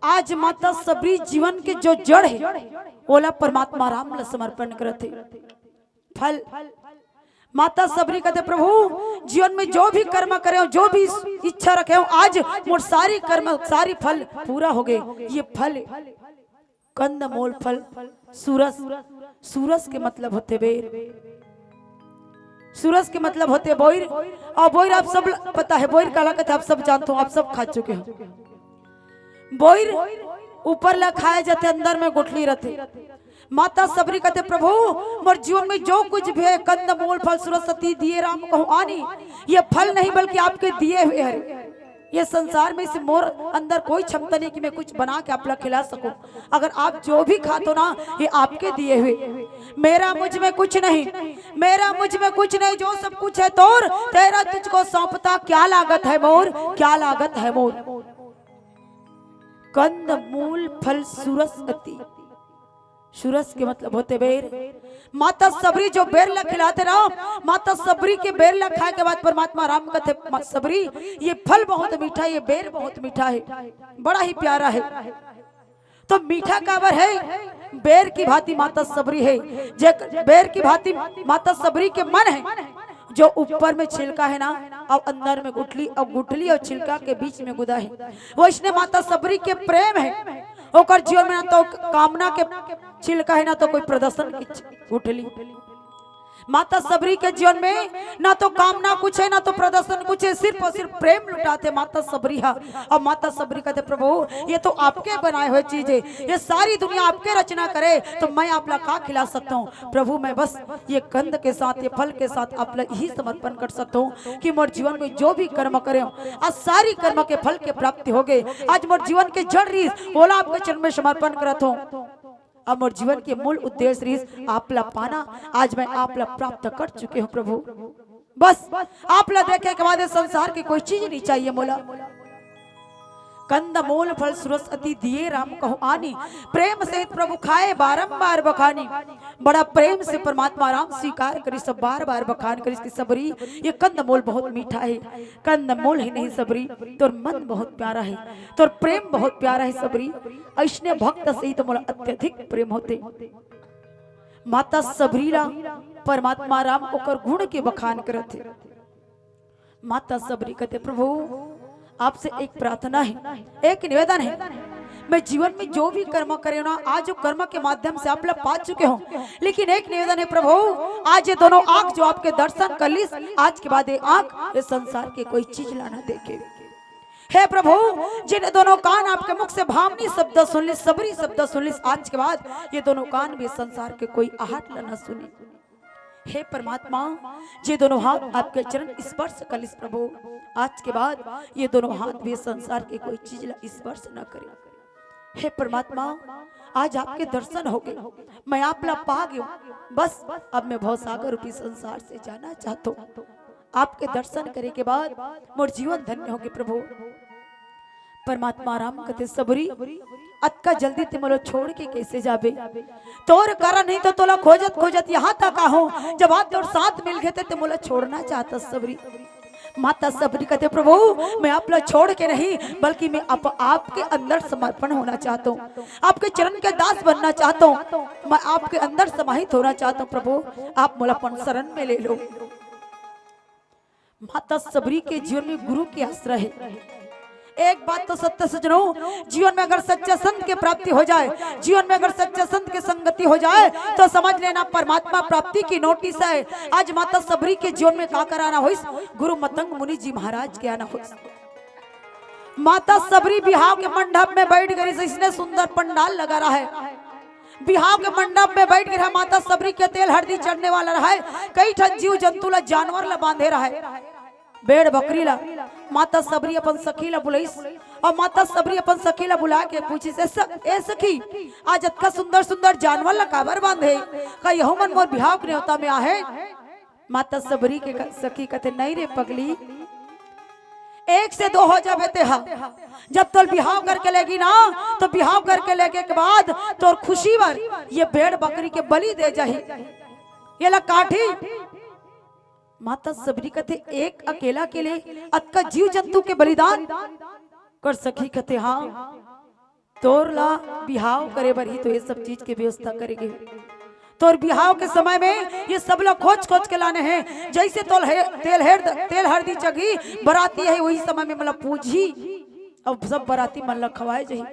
आज माता सबरी जीवन के जो जड़ है ओला परमात्मा राम ला समर्पण करते। फल माता सबरी कहते प्रभु जीवन में जो भी कर्म करे, जो भी इच्छा रखे हो, आज मोर सारी कर्म सारी फल पूरा हो गए। ये फल कंद मोल फल सूरस, सूरस के मतलब होते बेर, सूरज के मतलब होते बोइर, और बोइर आप सब पता है बोइर काला कहते आप सब जानते हो, आप सब खा चुके हो। बोइर ऊपर ला खाए जाते, अंदर में गुठली रहते। माता सबरी कहते प्रभु मोर जीवन में जो कुछ भी है कंद मूल फल सुरसती दिए राम कहूं आनी, ये फल नहीं बल्कि आपके दिए हुए है। ये संसार में से मोर अंदर कोई क्षमता नहीं कि मैं कुछ बना के आप खिला सकूं। अगर आप जो भी खाते ना ये आपके दिए हुए, मेरा मुझ में कुछ नहीं, मेरा मुझ में कुछ नहीं, जो सब कुछ है तोर, तेरा तुझको सौंपता क्या लागत है मोर, क्या लागत है मोर। कंद मूल फल सुरसती, सुरस के मतलब होते बेर। माता सबरी जो बेर ला खिलाते रहो, माता सबरी के बेर ला खाए के बाद परमात्मा राम कहते सबरी ये फल बहुत मीठा, ये बेर बहुत मीठा है, बड़ा ही प्यारा है। तो मीठा काबर है, बेर की भांति माता सबरी है। जे बेर की भांति माता सबरी के मन है, जो ऊपर में छिलका है ना और अंदर में गुठली, और गुठली और छिलका के बीच में गुदा है, वो इसने माता सबरी के प्रेम है। ओकर जीवन में ना तो कामना के छिलका है, ना तो कोई प्रदर्शन की उठली। माता सबरी के जीवन में ना तो कामना कुछ है, ना तो प्रदर्शन कुछ है, सिर्फ और सिर्फ प्रेम लुटाते माता सबरी है। और माता सबरी कहते प्रभु ये तो आपके बनाए हुए चीज है, ये सारी दुनिया आपके रचना करे, तो मैं आप ला का खिला सकता हूँ प्रभु। मैं बस ये कंद के साथ, ये फल के साथ आप ला यही समर्पण कर सकता हूँ कि मोर जीवन में जो भी कर्म करे आज सारी कर्म के फल के प्राप्ति हो गए। आज मोर जीवन के जड़ रीस बोला आपके चरण में समर्पण करत हूँ। अब मोर जीवन के मूल उद्देश्य रीस आप ला पाना, आज मैं आप ला प्राप्त कर चुके हूँ प्रभु। बस आप ला देखे के बाद संसार की कोई चीज नहीं चाहिए मोला। कंद मूल फल सुरस अति दिए राम कहूं आनी, प्रेम सहित प्रभु खाए बारंबार बखानी। बड़ा प्रेम से परमात्मा राम स्वीकार करी, सब बार बार बखान करी इसकी सबरी। ये कंद मूल बहुत मीठा है, कंद मूल ही नहीं सबरी, तोर मन बहुत प्यारा है, तोर प्रेम बहुत प्यारा है सबरी। ऐसने भक्त सहित तो मोला अत्यधिक प्रेम होते। माता सबरी ला परमात्मा राम ओकर गुण के बखान करते। माता सबरी कहते प्रभु आपसे एक प्रार्थना है, एक निवेदन है, मैं जीवन में जो भी कर्म करे ना आज जो कर्म के माध्यम से आप लोग पा चुके हो, लेकिन एक निवेदन है प्रभु आज ये दोनों आंख जो आपके दर्शन कर ली, आज के बाद ये आंख ये संसार के कोई चीज लाना देखे। हे प्रभु जिन दोनों कान आपके मुख से भावनी शब्द सुन ली, सबरी शब्द सुन ली, आज के बाद ये दोनों कान भी संसार के कोई आहट लाना सुनी। हे परमात्मा ये दोनों हाथ आपके चरण स्पर्श कर ली प्रभु, आज के बाद ये दोनों हाथ भी संसार के कोई चीज स्पर्श न करे। हे परमात्मा आज आपके दर्शन हो गए, मैं आप ला पा गया, बस अब मैं भवसागर रूपी संसार से जाना चाहता हूँ। आपके दर्शन करे के बाद मोर जीवन धन्य होगे प्रभु। परमात्मा राम कहते सबरी अतका जल्दी ते मोला छोड़ के कैसे जाबे, तोर कारण नहीं तो तोला खोजत खोजत यहाँ तक आहो, जब आप तोर साथ मिल गए ते मोला छोड़ना चाहता सबरी। माता सबरी कहते प्रभु मैं आप लोग छोड़ के नहीं बल्कि मैं आपके अंदर समर्पण होना चाहता हूँ, आपके चरण के दास बनना चाहता हूँ, मैं आपके अंदर समाहित होना चाहता हूँ। प्रभु आप मुझे अपन शरण में ले लो। माता सबरी के जीवन में गुरु की आश्रय है। एक बात तो सत्य सजनों, जीवन में अगर सच्चे संत की प्राप्ति हो जाए, जीवन में अगर सच्चे संत की संगति हो जाए तो समझ लेना परमात्मा प्राप्ति की नोटिस है। आज माता सबरी के जीवन में का कराना हो, गुरु मतंग मुनि जी महाराज के आना हो। माता सबरी बिहाव के मंडप में बैठ गई, इसने सुंदर पंडाल लगा रहा है। बिहाव के मंडप में बैठ गया माता सबरी के तेल हरदी चढ़ने वाला रहा है। कई ठन जीव जंतु ला जानवर ला बांधे रहा है, बेड़ बकरी ला। माता सबरी अपन सखी ला बुलाईस और माता सबरी अपन सखी ला बुला के पूछी ए सखी आज अतका सुंदर सुंदर जानवर ला काबर बांधे, का यहो मन मोर बिहाव के न्योता में आहे। माता सबरी के सखी कहते नहीं रे पगली, एक से दो हो जाबे ते हा, जब तोर बिहाव करके लेगी ना तो बिहाव करके लेके के बाद तोर खुशी भर ये भेड़ बकरी के बलि दे जाही, ये ला काठी। माता सबरी कहते एक अकेला के लिए अतका जीव जंतु के बलिदान कर सकी। कहते हाँ तोर ला बिहाव करे बर ही तो ये सब चीज की व्यवस्था करेगी। तोर बिहाव के समय में ये सब लोग खोज खोज के लाने हैं। जैसे तेल हरदी चगी बराती है वही समय में मतलब पूजी अब सब बराती मन खवाए जाही।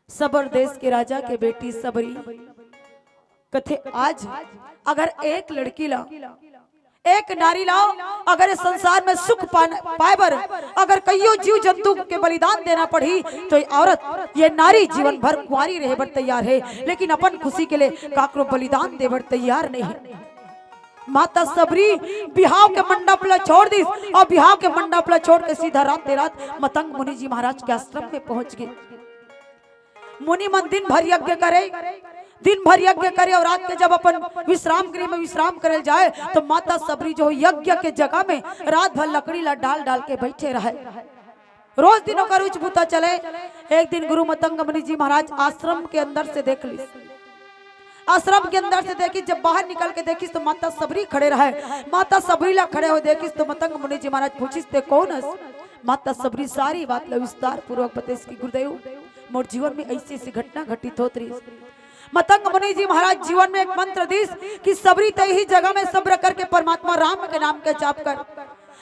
सबर देश के राजा के बेटी सबरी कथे आज अगर एक लड़की ला एक नारी लाओ अगर इस संसार में सुख पाए बर अगर कईयों जीव जंतु के बलिदान देना पड़ी तो ये औरत ये नारी जीवन भर कुंवारी रहे बर तैयार है, लेकिन अपन खुशी के लिए काकरो बलिदान दे बर तैयार नहीं है। माता सबरी बिहाव के मंडप ला छोड़ दी और बिहाव के मंडप ला छोड़ के सीधा रात मतंग मुनि जी महाराज के आश्रम में पहुंच गए। मुनि मन दिन भर यज्ञ करे और रात के जब अपन विश्राम गृह में विश्राम करे जाए तो माता सबरी जो यज्ञ के जगह में रात भर लकड़ी ला डाल डाल के बैठे रहे। रोज दिनों का रुच बुता चले। एक दिन गुरु मतंग मुनि जी महाराज आश्रम के अंदर से देख ली, आश्रम के अंदर से देखी, जब बाहर निकल के देखी तो माता सबरी खड़े रहे। माता सबरी ला खड़े हो देखी तो मतंग मुनि जी महाराज पूछिस ते कौन है। माता सबरी सारी बात ला विस्तार पूर्वक बताइस की गुरुदेव मोर जीवन में ऐसी ऐसी घटना घटित होत रही। मतंग मुनि जी महाराज जीवन में एक मंत्र दीस कि सबरी तय ही जगह में सब्र करके परमात्मा राम के नाम के जाप कर,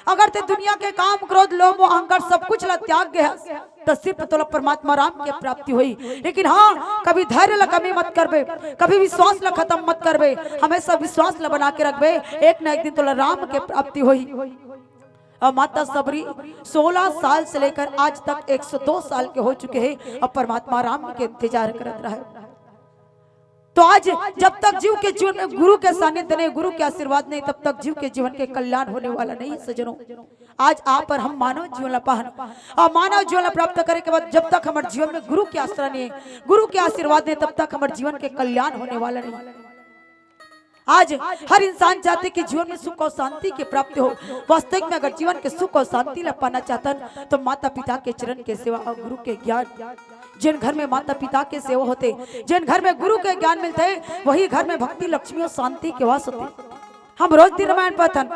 अगर ते दुनिया के काम क्रोध लोभ मोह अहंकार सब कुछ ला त्याग गया तो सिर्फ तो परमात्मा राम की प्राप्ति हुई। लेकिन हाँ कभी धैर्य ला कमी मत करबे, कभी विश्वास ला खत्म मत करबे, हमेशा विश्वास ला बना के रखबे, एक न एक दिन तो राम के प्राप्ति हुई। और माता सबरी 16 साल से लेकर आज तक 102 साल के हो चुके हैं और परमात्मा राम के इंतजार करत रहे। तो आज जब तक जीव के जीवन में गुरु के सानिध्य नहीं, गुरु के आशीर्वाद नहीं, तब तक जीव के जीवन के कल्याण होने वाला नहीं है सज्जनों। आज आप और हम मानव जीवन पाहन और मानव जीवन प्राप्त करने के बाद जब तक हमारे जीवन में गुरु के आश्रय नहीं, गुरु के आशीर्वाद नहीं, तब तक हमारे जीवन के कल्याण होने वाला नहीं। आज हर इंसान चाहते कि जीवन में सुख और शांति की प्राप्ति हो। वास्तविक में अगर जीवन के सुख और शांति ला पाना चाहता तो माता पिता के चरण के सेवा और गुरु के ज्ञान, जिन घर में माता पिता के सेवा होते, जिन घर में गुरु के ज्ञान मिलते, वही घर में भक्ति लक्ष्मी और शांति के वास होते। हम रोज दिन रामायण पढ़तन,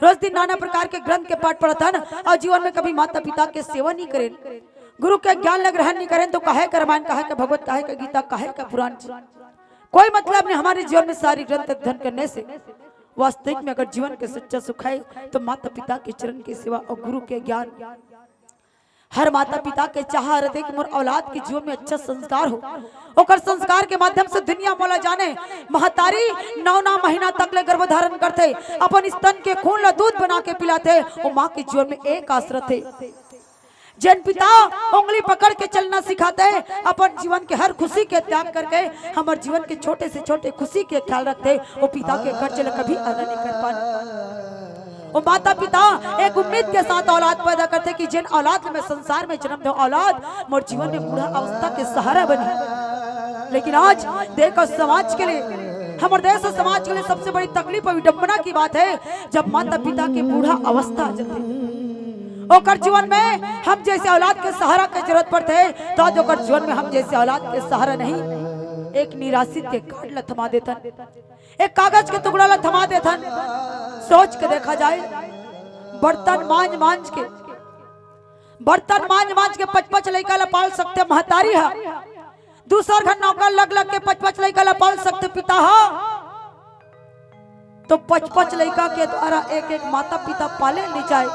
रोज दिन नाना प्रकार के ग्रंथ के पाठ पढ़तन और जीवन में कभी माता पिता के सेवा नहीं करें, गुरु के ज्ञान ला ग्रहण नहीं करें तो काहे का रामायण, काहे का भगवत, काहे का गीता, काहे का पुराण, कोई मतलब नहीं। हमारे जीवन में सारी ग्रंथ अध्ययन करने से वास्तविक में अगर जीवन के सच्चा सुख है तो माता पिता के चरण की सेवा और गुरु के ज्ञान। हर माता पिता के चाह रहते कि मोर औलाद के जीवन में अच्छा संस्कार हो, और संस्कार के माध्यम से दुनिया मोला जाने। महतारी 9 महीना तक ले गर्भधारण करते, अपन स्तन के खून ला दूध बना के पिलाते, और माँ के जीवन में एक आश्रय थे। जिन पिता उंगली पकड़ के चलना सिखाते हैं, अपन जीवन के हर खुशी के त्याग करके हमारे जीवन के छोटे से छोटे खुशी के ख्याल रखते, वो पिता के घर चले कभी आना नहीं कर पाते। वो माता पिता एक उम्मीद के साथ औलाद पैदा करते कि जिन औलाद में संसार में जन्म दे औलाद मोर जीवन में बूढ़ा अवस्था के सहारा बने। लेकिन आज देखो समाज के लिए, हमारे देश और समाज के लिए सबसे बड़ी तकलीफ और विडंबना की बात है जब माता पिता की बूढ़ा अवस्था आ जाती और जीवन में हम जैसे औलाद के सहारा की जरूरत पड़ते है, तो आज ओकर जीवन में हम जैसे औलाद के सहारा नहीं, एक निराशित के कार्ड ला थमा देता, एक कागज के टुकड़ा ला थमा देता। सोच के देखा जाए बर्तन मांझ मांझ के पच पच लइका ला पाल सकते महतारी हा, दूसर घर नौकर लग लग के पच पच लइका ला पाल सकते पिता हा, तो पच पच लइका के द्वारा एक एक माता पिता पाले नहीं जाए।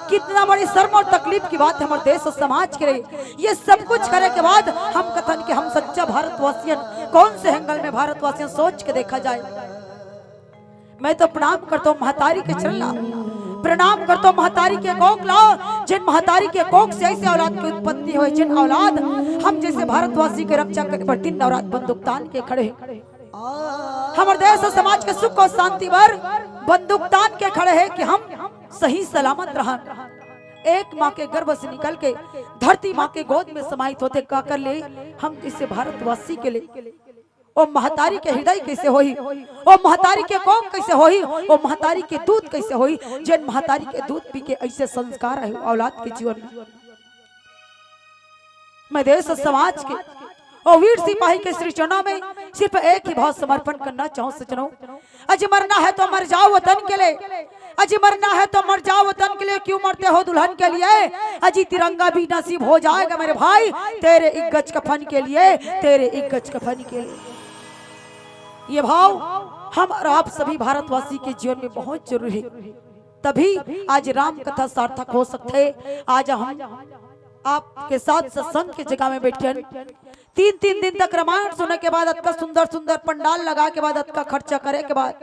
कितना बड़ी शर्म और तकलीफ की बात है हमारे देश और समाज के लिए। ये सब कुछ करे के बाद हम कथन कि हम सच्चा भारतवासियन कौन से एंगल में भारतवासियन सोच के देखा जाए। मैं तो प्रणाम करता हूँ महतारी के चरण ला, प्रणाम करता हूँ महतारी के कोख ला, जिन महतारी के कोख से ऐसे औलाद की उत्पत्ति हुई, जिन औलाद हम जैसे भारतवासी के रक्षा करने पर दिन रात बंदूक तान के खड़े, हमारे देश और समाज के सुख और शांति पर बंदूक तान के खड़े हैं कि हम सही सलामत रहा। एक माँ के गर्भ से निकल के धरती माँ के गोद में समाहित होते का कर ले हम इसे भारतवासी के लिए ओ महतारी के हृदय कैसे होई, ओ महतारी के कोख कैसे होई, ओ महतारी के दूध कैसे होई, जिन महतारी के दूध पी के ऐसे संस्कार है औलाद के जीवन में। मैं देश और समाज के और वीर सिपाही के श्री चरणों में सिर्फ एक ही भाव समर्पण करना चाहूं सजनों, अज मरना है तो मर जाओ वतन के लिए, अजी मरना है तो मर जाओ वतन के लिए, क्यों मरते हो दुल्हन के लिए, अजी तिरंगा भी नसीब हो जाएगा मेरे भाई तेरे एक गज कफन के लिए, तेरे एक गज कफन के लिए। ये भाव हम और आप सभी भारतवासी के जीवन में बहुत जरूरी है, तभी आज राम कथा सार्थक हो सकते। आज हम आपके साथ सत्संग की जगह में बैठे 3 दिन तक रामायण सुनने के बाद, अत का सुंदर सुंदर पंडाल लगा के बाद, अत का खर्चा करे के बाद,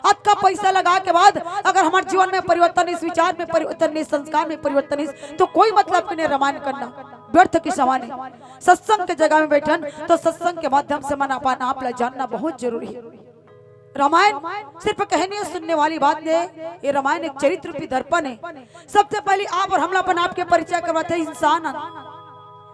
अत का पैसा लगा के बाद, अगर हमारे जीवन में परिवर्तन, इस विचार में परिवर्तन, इस संस्कार में परिवर्तन, तो कोई मतलब नहीं रामायण करना व्यर्थ की समान है। सत्संग के जगह में बैठन तो सत्संग के माध्यम से मन पाना आप जानना बहुत जरूरी है। रामायण सिर्फ कहानी सुनने वाली बात नहीं है, ये रामायण एक चरित्र रूपी दर्पण है। सबसे पहले आप और हमला अपन आपके परिचय करवाते हैं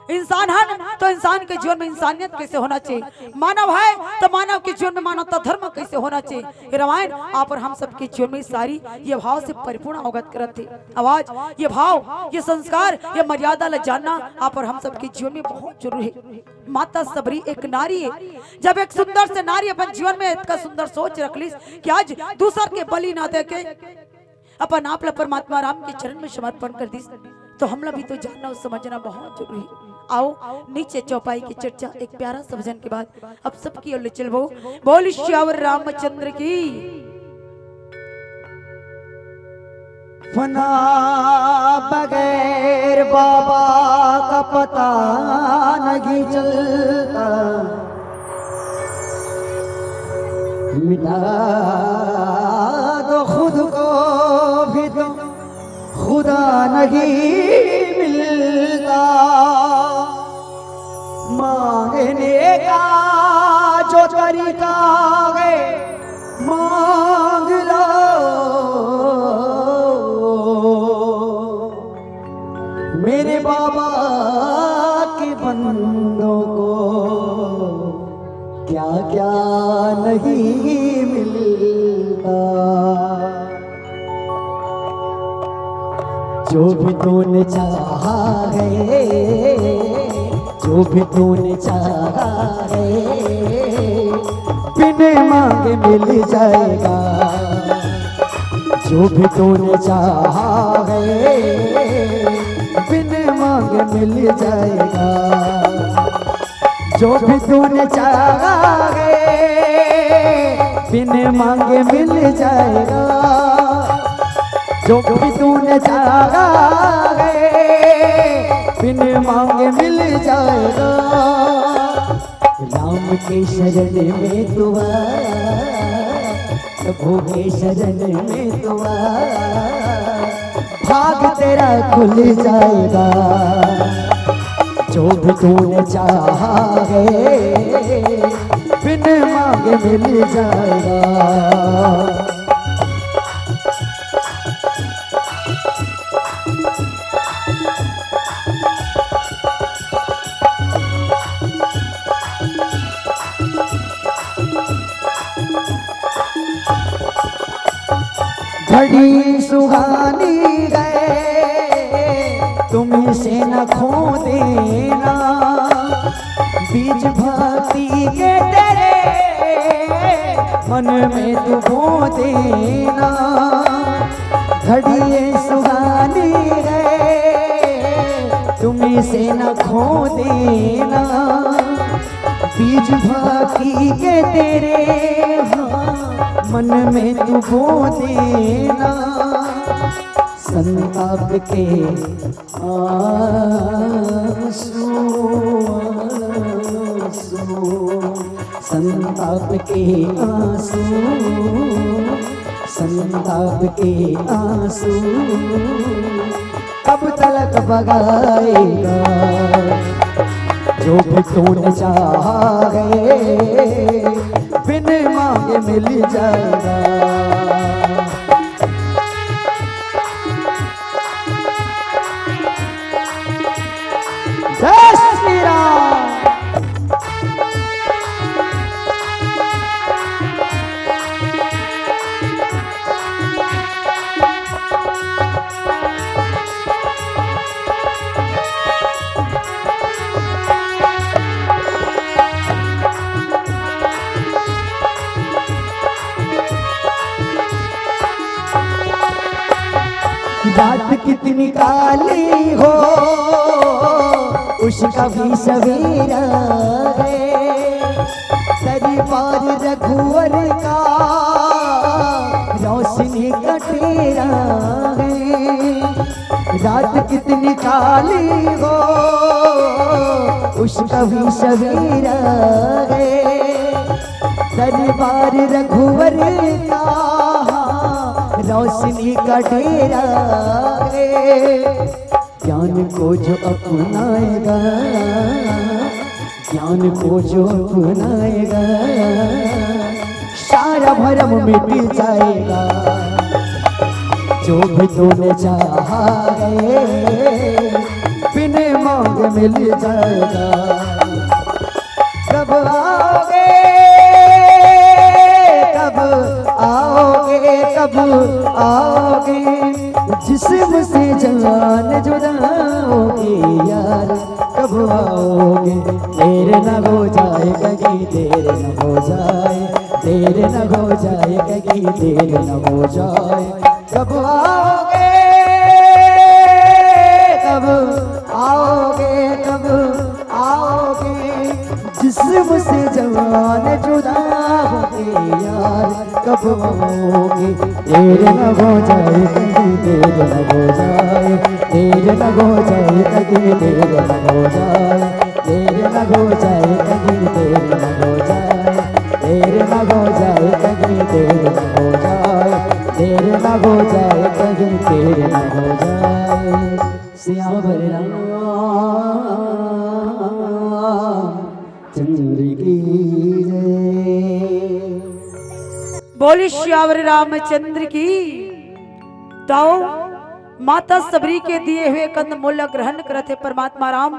इंसान है तो इंसान के जीवन में इंसानियत कैसे होना चाहिए, मानव है तो मानव के जीवन में मानवता धर्म कैसे होना चाहिए। रामायण आप और हम सबके जीवन में सारी ये भाव से परिपूर्ण अवगत करते। आवाज ये भाव, ये संस्कार, ये मर्यादा ल जानना आप और हम सबके जीवन में बहुत जरूरी है। माता सबरी एक नारी है, जब एक सुंदर से नारी अपन जीवन में इतना सुंदर सोच रख ली कि आज दूसर के बलि ना दे के अपन आप परमात्मा राम के चरण में समर्पण कर दी, तो हम लोग भी तो जानना और समझना बहुत जरूरी है। आओ नीचे चौपाई की चर्चा एक प्यारा सा भजन के बाद अब सबकी ओर चलबो। बोल श्यावर रामचंद्र की। फना बगैर बाबा का पता नहीं चलता, मिटा दो खुद को भी तो खुदा नहीं मिलता, मांगने का जो तरीका है मांग लो, मेरे बाबा के बंदों को क्या क्या नहीं मिलता। जो भी तूने चाहा है, जो भी तूने चाहा है, बिन मांगे मिल जाएगा। जो भी तूने चाहा है, बिन मांगे मिल जाएगा। जो भी तूने चाहा है, बिन मांगे मिल जाएगा। जो भी तूने चाहा है, बिन मांगे मिल जाएगा। राम के शरण में तू आ, प्रभु के शरण में तू आ, भाग तेरा खुल जाएगा। जो भी तूने चाहा है, बिन मांगे मिल जाएगा। घड़ी सुहानी गए तुम से न खो देना, बीज भक्ति के तेरे मन में तू बो देना। घड़ी ये सुहानी है, तुम्हें से न खो देना। बीज भाकी के तेरे हाँ, मन में तू बो देना। संताप के आंसू संताप के आंसू, संताप के आंसू कब तलक बगाएगा। जो भी तूने चाहा है बिन मांगे मिल जाएगा। जय श्री राम। रात कितनी काली हो उसका भी सवेरा है। दरबार रघुवर का रोशनी का डेरा है। रात कितनी काली हो उसका भी सवेरा है। दरबार रघुवर का रोशनी का डेरा है। ज्ञान को जो अपनाएगा, ज्ञान को जो अपनाएगा, सारा भरम मिट जाएगा। जो भी तूने चाहा है बिन मांगे मिल जाएगा। कब आओगे, कब आओगे, कब आओगे, जिस्म से जान जुदाओगे यार। कब आओगे, देर न हो जाए कहीं, देर न हो जाए, देर न हो जाए कहीं, देर न हो जाए। कब आओगे, कब आओगे, कब आओगे, जिस्म से जान जुदा होगे यार। कब आओगे, देर न हो जाए कहीं, देर न हो जाए, देर न हो जाए कहीं, देर न हो जाए, देर न हो जाए कहीं, देर न हो जाए, देर न हो जाए कहीं, देर न हो जाए, देर न हो जाए कहीं, देर न हो जाए। सियावर चंद्र की जय। बोली श्यावर रामचंद्र की। तो माता सबरी के दिए हुए कंद मूल्य ग्रहण करते परमात्मा राम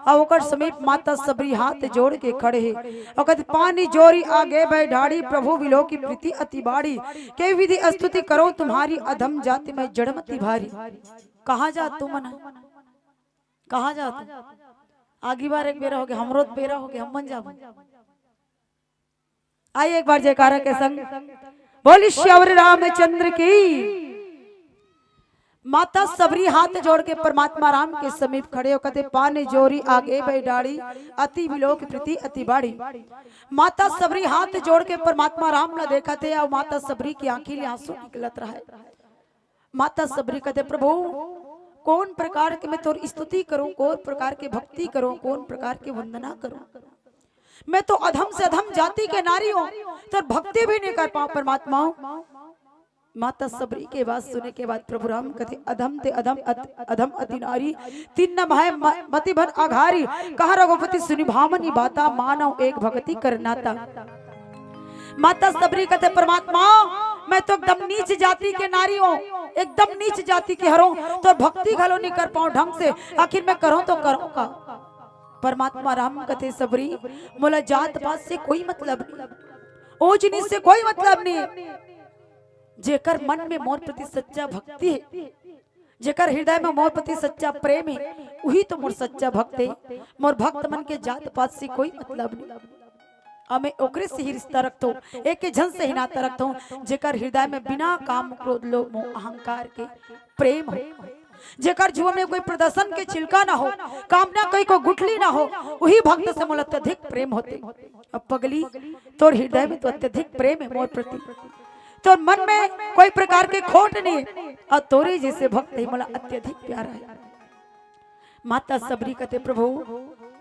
और ओकर समीप माता सबरी हाथ जोड़ के खड़े है और कहते पानी जोरी आगे बैठाड़ी प्रभु विलो की प्रीति अति बाड़ी के विधि स्तुति करो तुम्हारी अधम जाति में जड़मती भारी। कहाँ जा तू मना, कहाँ जा तू? आगे बार एक बेरा हो गया, हमरो बेरा हो गया, हम मन जा। आइए एक बार जयकारा के संग बोली श्यावर रामचंद्र की। माता सबरी हाथ जोड़ के परमात्मा राम के समीप खड़े हो कहते पानी जोरी आगे बैठाड़ी अति विलोक प्रीति अति बाड़ी। माता सबरी हाथ जोड़ के परमात्मा राम ने देखा थे और माता सबरी की आंखी आंसू निकलत रहा है। माता सबरी कहते प्रभु कौन प्रकार के मैं तोर स्तुति करूं, कौन प्रकार के भक्ति करूं, कौन प्रकार की वंदना करूं। मैं तो अधम से अधम जाति के नारी हूं, तो भक्ति भी नहीं कर पाऊं परमात्मा। माता सबरी के बात सुने के बाद प्रभु राम कहते अधम ते अधम अधम अति नारी तीन न भाई मति भर आघारी। कहा रघुपति सुनि भामनी बाता मानव एक भक्ति करनाता। माता सबरी कहते परमात्मा मैं तो एकदम नीच जाति के नारी हूँ, एकदम नीच जाति की हूँ, तो भक्ति घलो नहीं कर पाऊं ढंग से, आखिर मैं करूं तो करूं का। परमात्मा राम कहते सबरी मोला जात पात से कोई मतलब नहीं, ऊंच नीच से कोई मतलब नहीं। जेकर मन में मोर प्रति सच्चा भक्ति है, जेकर हृदय में मोर प्रति सच्चा प्रेम है, वही तो मोर सच्चा भक्त है। मोर भक्त मन के जात पात से कोई मतलब नहीं। हमें ओकरे से ही रिश्ता रखतो, एक के जन से ही नाता रखतो जेकर हृदय में बिना काम क्रोध लोभ मोह अहंकार के प्रेम हो, जेकर जीवन में कोई प्रदर्शन के छिलका ना हो, कामना कोई को गुठली ना हो, वही भक्त से मोल अत्यधिक प्रेम होते। अब पगली तोर हृदय में तो अत्यधिक प्रेम है मोर प्रति, तो मन में कोई प्रकार के खोट नहीं है और तोरे जैसे भक्त ही मोला अत्यधिक प्यारा है। माता सबरी कहते प्रभु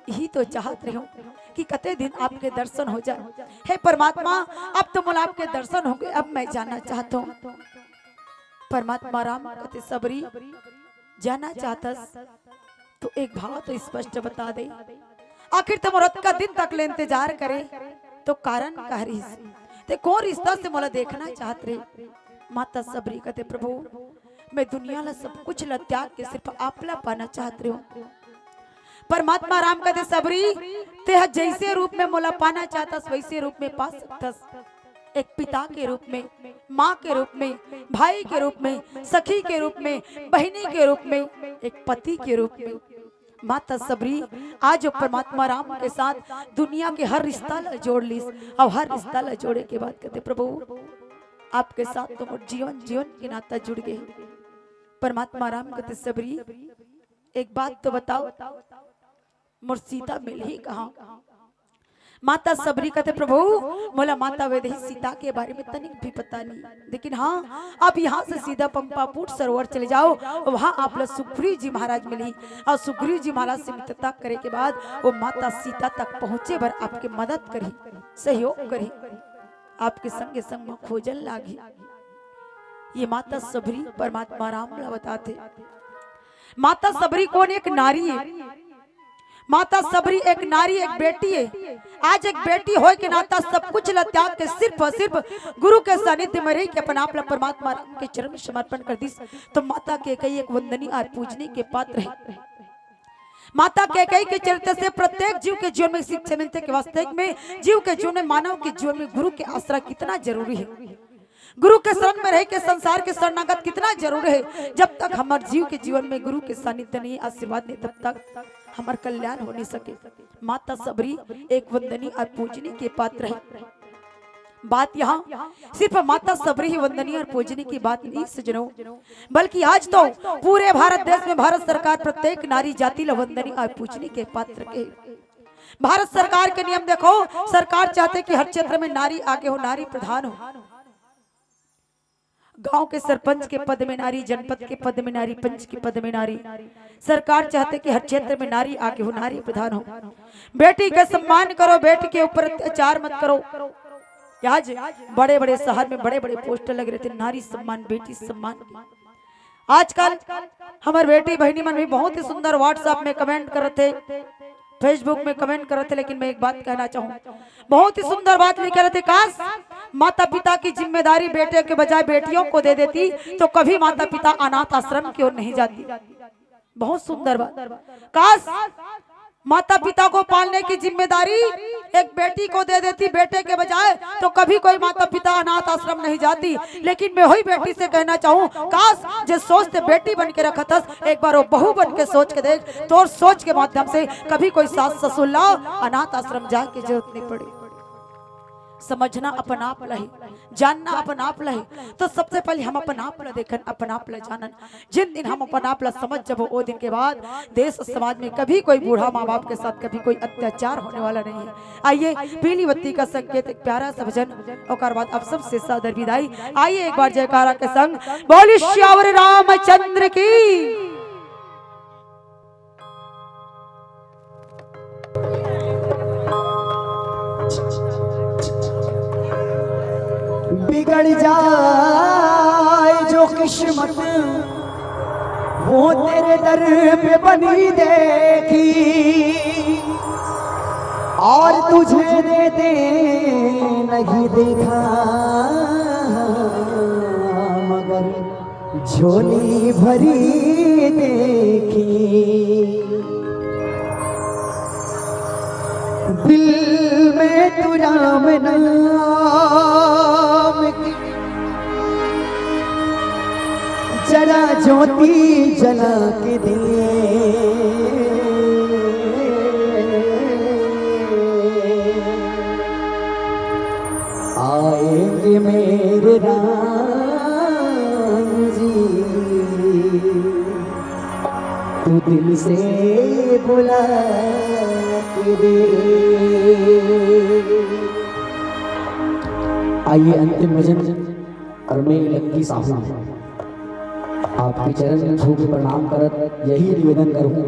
यही तो चाहत रही हूँ कि कते दिन आपके दर्शन हो जाए। हे परमात्मा अब तो मोला आपके दर्शन हो गए, अब मैं जाना चाहता हूँ। परमात्मा राम कहते सबरी जाना चाहतस तो एक भाव तो स्पष्ट बता दे, आखिर तुम औरत का दिन तक ले इंतजार करे तो कारण कह रही ते कौन रिश्ता से मोला देखना चाहत रहे। माता सबरी कहते प्रभु मैं दुनिया ला सब कुछ ला त्याग के सिर्फ आपला पाना चाहत रही हूँ। परमात्मा राम कहते सबरी ते जैसे रूप में मोला पाना चाहतस वैसे रूप में पा सकतस, एक पिता के रूप में, माँ के रूप में, भाई के रूप में, सखी के रूप में, बहनी के रूप में, एक पति के रूप में। माता सबरी आज परमात्मा राम के साथ दुनिया के हर रिश्ता ला जोड़ लीस और हर रिश्ता ला जोड़े के बाद कहते प्रभु आपके साथ तो मोर जीवन जीवन के नाता जुड़ गए। परमात्मा राम कहते सबरी एक बात तो बताओ मोर सीता मिल ही कहाँ। माता सबरी कहते प्रभु मोला माता वेदही सीता के बारे में तनिक भी पता नहीं, लेकिन हाँ आप यहाँ से सीधा पंपापुर सरोवर चले जाओ, वहाँ आप लोग सुग्रीव जी महाराज मिली और सुग्रीव जी महाराज से मित्रता करे के बाद वो माता सीता तक पहुँचे बर आपके मदद करी, सहयोग करी, आपके संगे संग खोजल लागी। ये माता सबरी परमात्मा राम ला बताते। माता सबरी कौन? एक नारी है। माता सबरी एक नारी, एक बेटी है। आज एक बेटी होए के नाता सब कुछ ला त्याग के सिर्फ और सिर्फ गुरु के सानिध्य में रही के अपना आप परमात्मा राम के चरण में समर्पण कर दी तो माता के कई एक वंदनीय और पूजनीय के पात्र है। माता के कई के चरित्र से प्रत्येक जीव के जीवन में शिक्षा मिलते कि वास्तविक में जीव के जीवन में, मानव के जीवन में गुरु के आश्रय कितना जरूरी है, गुरु के शरण में रह के संसार के शरणागत कितना जरूरी है। जब तक हमारे जीव के जीवन में गुरु के सानिध्य नहीं, आशीर्वाद नहीं, तब तक हमारा कल्याण हो नहीं सके। माता सबरी एक वंदनीय और पूजनीय के पात्र है। बात यहाँ सिर्फ माता सबरी ही वंदनीय और पूजनीय की बात नहीं सजनों, बल्कि आज तो पूरे भारत देश में भारत सरकार प्रत्येक नारी जाति ला वंदनीय और पूजनीय के पात्र के। भारत सरकार के नियम देखो, सरकार चाहते कि हर क्षेत्र में नारी आगे हो, नारी प्रधान हो। गांव के सरपंच के पद में नारी, जनपद के पद में नारी, पंच के पद में नारी। सरकार चाहते कि हर क्षेत्र में नारी आगे हो, नारी प्रधान हो। बेटी का सम्मान करो, बेटी के ऊपर अत्याचार मत करो। आज बड़े बड़े शहर में बड़े बड़े पोस्टर लग रहे थे नारी सम्मान, बेटी सम्मान। आजकल हमारे बेटी बहनी मन भी बहुत ही सुंदर व्हाट्सएप में कमेंट कर रहे थे, फेसबुक में कमेंट कर रहे थे, लेकिन मैं एक बात कहना चाहूँ, बहुत ही सुंदर बात लिख रहे थे, काश माता पिता की जिम्मेदारी बेटे के बजाय बेटियों को दे देती तो कभी माता पिता अनाथ आश्रम की ओर नहीं जाती। बहुत सुंदर बात, काश माता पिता को पालने की जिम्मेदारी एक बेटी को दे देती बेटे के बजाय तो कभी कोई माता पिता अनाथ आश्रम नहीं जाती। लेकिन मैं वही बेटी से कहना चाहूँ, काश जो सोचते बेटी बन के रखा था एक बार वो बहू बन के सोच के देख, तो सोच के माध्यम से कभी कोई सास ससुर ला अनाथ आश्रम जाए की जरूरत नहीं पड़ी। समझना अपन आप लही, जानना अपन आप लही, तो सबसे पहले हम अपन आप ला देखन, अपन आप ला जानन। जिन दिन हम अपन आप ला समझ जब वो दिन के बाद देश समाज में कभी कोई बूढ़ा माँ बाप के साथ कभी कोई अत्याचार होने वाला नहीं है। आइए पीली बत्ती का संकेत एक प्यारा सा भजन और बाद अब सबसे सादर विदाई। आइए एक बार जयकारा के संग बोलिए श्यावर रामचंद्र की। बिगड़ जाए जो किस्मत वो तेरे दर पे बनी देखी, और तुझे दे दे नहीं देखा मगर झोली भरी देखी। दिल में तू राम नाम की जरा ज्योति जला के दे, दे। आइए अंतिम भजन और मैं लक्की साहू आपके चरण छू के प्रणाम करत यही निवेदन करूं,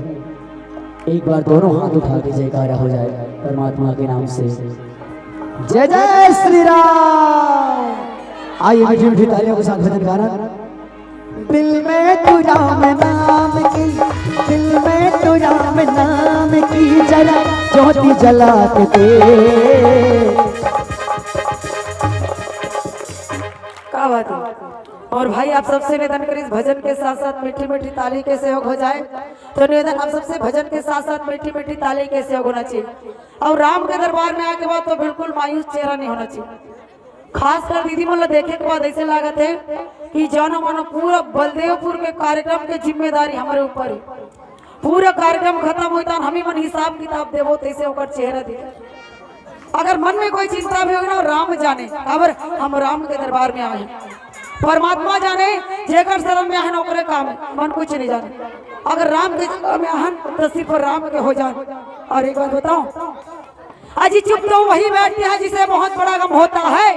एक बार दोनों हाथ उठा के जयकारा हो जाए परमात्मा के नाम से। जय जय श्री राम। आइए मीठी मीठी तालियों के साथ भजन गाना। दिल में तू राम नाम की, दिल में तू राम नाम की जला ज्योति जला के दे। क्या बात है। और भाई आप सबसे निवेदन करें इस भजन के साथ साथ मीठी मीठी ताली के सहयोग हो जाए, तो निवेदन आप सबसे भजन के साथ साथ मीठी मीठी ताली के सहयोग होना चाहिए। और राम के दरबार में आने के बाद तो बिल्कुल मायूस चेहरा नहीं होना चाहिए। खासकर दीदी मतलब देखे के बाद ऐसे लागत है कि जानो मानो पूरा बलदेवपुर के कार्यक्रम के जिम्मेदारी हमारे ऊपर है। पूरा कार्यक्रम खत्म होता हम ही मन हिसाब किताब देवो तैसे होकर चेहरा दिखे। अगर मन में कोई चिंता भी होगी ना राम जाने, अगर हम राम के दरबार में आए, परमात्मा जाने जेकर शरण में आहन ओकरे काम मन कुछ नहीं जाने। अगर राम के जगह में आहन तो सिर्फ राम के हो जान। और एक बात बताऊं, अजी चुप तो वही बैठते हैं जिसे बहुत बड़ा गम होता है।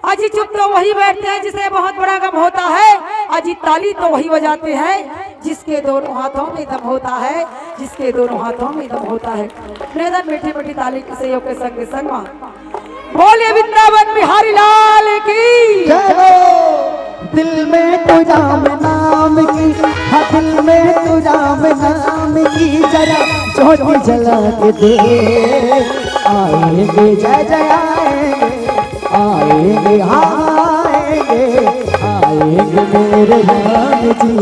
अजी चुप तो वही बैठते हैं जिसे बहुत बड़ा गम होता है। अजी ताली तो वही बजाते हैं जिसके दोनों हाथों में दम होता है, जिसके दोनों हाथों में दम होता है। निवेदन मीठी मीठी ताली के सहयोग के संग संग बोलिए वृंदावन बिहारी लाल की जय हो। दिल में तू राम नाम की, हाँ दिल में तू राम नाम की जरा ज्योति जला के दे। आएंगे जय जय आएंगे आएंगे आएंगे मेरे राम जी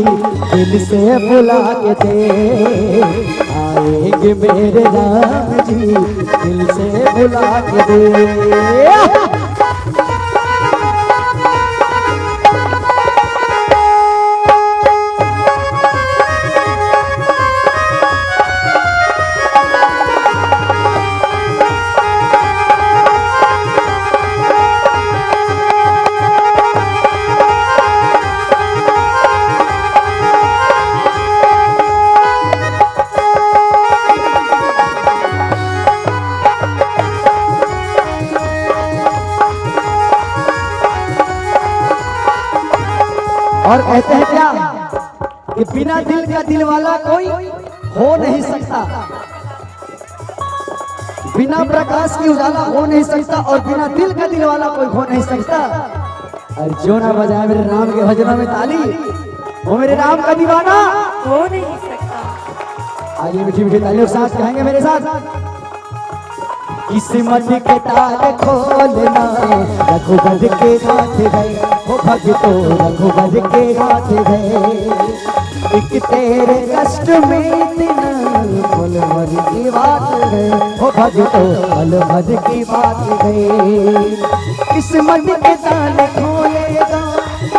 दिल से बुला के दे। आएंगे मेरे राम जी दिल से बुला के दे। और कहते हैं क्या कि बिना दिल का दिल वाला कोई हो नहीं सकता, बिना प्रकाश की उजाला हो नहीं सकता, और बिना दिल का दिल वाला कोई हो नहीं सकता। और जो ना बजाए मेरे राम के भजनों में ताली वो मेरे राम का दीवाना हो नहीं सकता। आइए मीठी मीठी तालियों के साथ कहेंगे मेरे साथ। किस्मत के ताले खोलना रघुबर के हाथ है, वो भगतो रघुबर के हाथ है। एक तेरे कष्ट में इतना पल भर की बात है, वो भगतो पल भर की बात है। किस्मत के ताले खोलेगा,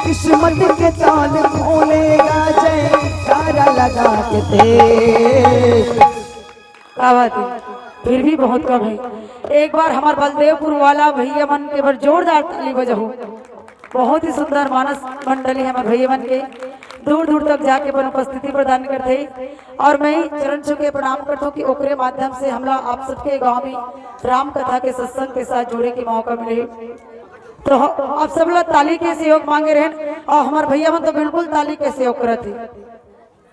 किस्मत के ताले खोलेगा, जय तारा लगा के दे। क्या बात है, फिर भी बहुत कम है। एक बार हमारे बलदेवपुर वाला भैया मन के बार जोरदार ताली बजाओ। बहुत ही सुंदर मानस मंडली है हमारे भैया मन के, दूर दूर तक जाके अपन उपस्थिति प्रदान करते। और मैं चरण छू के प्रणाम करता हूँ कि ओकरे माध्यम से हमला आप सबके गांव में राम कथा के सत्संग के साथ जुड़े के मौका मिले। तो आप सब लोग ताली के सहयोग मांगे रहे, और हमारे भैया मन तो बिल्कुल ताली के सहयोग करते।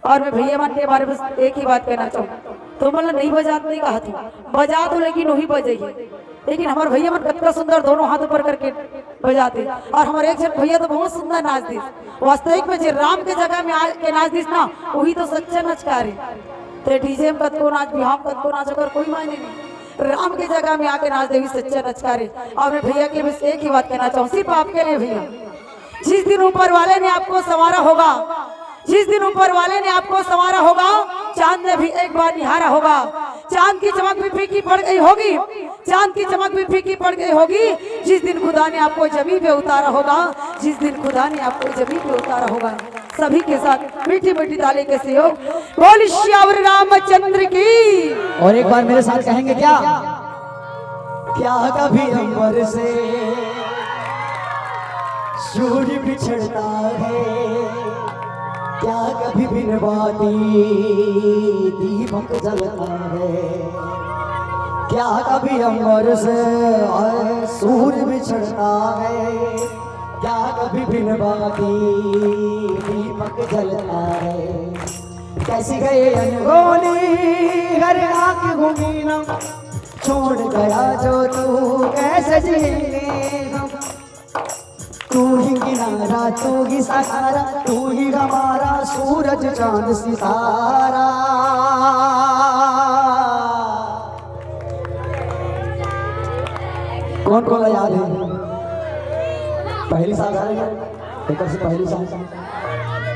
और मैं भैया मन के बारे में एक ही बात कहना चाहूँ, तो मतलब नहीं बजा नहीं कहा थी, बजा तो लेकिन वही बजाइए। लेकिन हमारे भैया मन कितना सुंदर दोनों हाथ ऊपर करके बजाते। और हमारे एक जन भैया तो बहुत सुंदर नाच दी। वास्तविक में जो राम के जगह में आके नाच दी ना, वही तो सच्चा नचकार है। तो डीजे में कद को नाच, बिहार कद को नाच, अगर कोई मायने नहीं, राम के जगह में आके नाच दे सच्चा नचकार है। और मैं भैया के बस एक ही बात कहना चाहूँ, सिर्फ आपके लिए भैया, जिस दिन ऊपर वाले ने आपको संवारा होगा, जिस दिन ऊपर वाले ने आपको संवारा होगा, चांद ने भी एक बार निहारा होगा। चांद की चमक भी फीकी पड़ गई होगी, चांद की चमक भी फीकी पड़ गई होगी, जिस दिन खुदा ने आपको जमीन पे उतारा होगा, जिस दिन खुदा ने आपको जमीन पे उतारा होगा। सभी के साथ मीठी मीठी ताली के सहयोग, बोल श्यावर रामचंद्र की। और एक बार मेरे साथ कहेंगे क्या, क्या कभी अंबर से सूर्य बिछड़ता है, क्या कभी बिन बाती दीपक जलता है। क्या कभी अंबर से सूरज बिछड़ता है, क्या कभी बिन बाती दीपक जलता है। कैसी गए अनहोनी घर आके घूमी ना, छोड़ गया जो तू कैसे जिएंगे हम। तू ही किनारा तू ही सहारा, तू ही हमारा सूरज चांद सितारा। कौन कौन याद है? पहली साल एक से पहली साल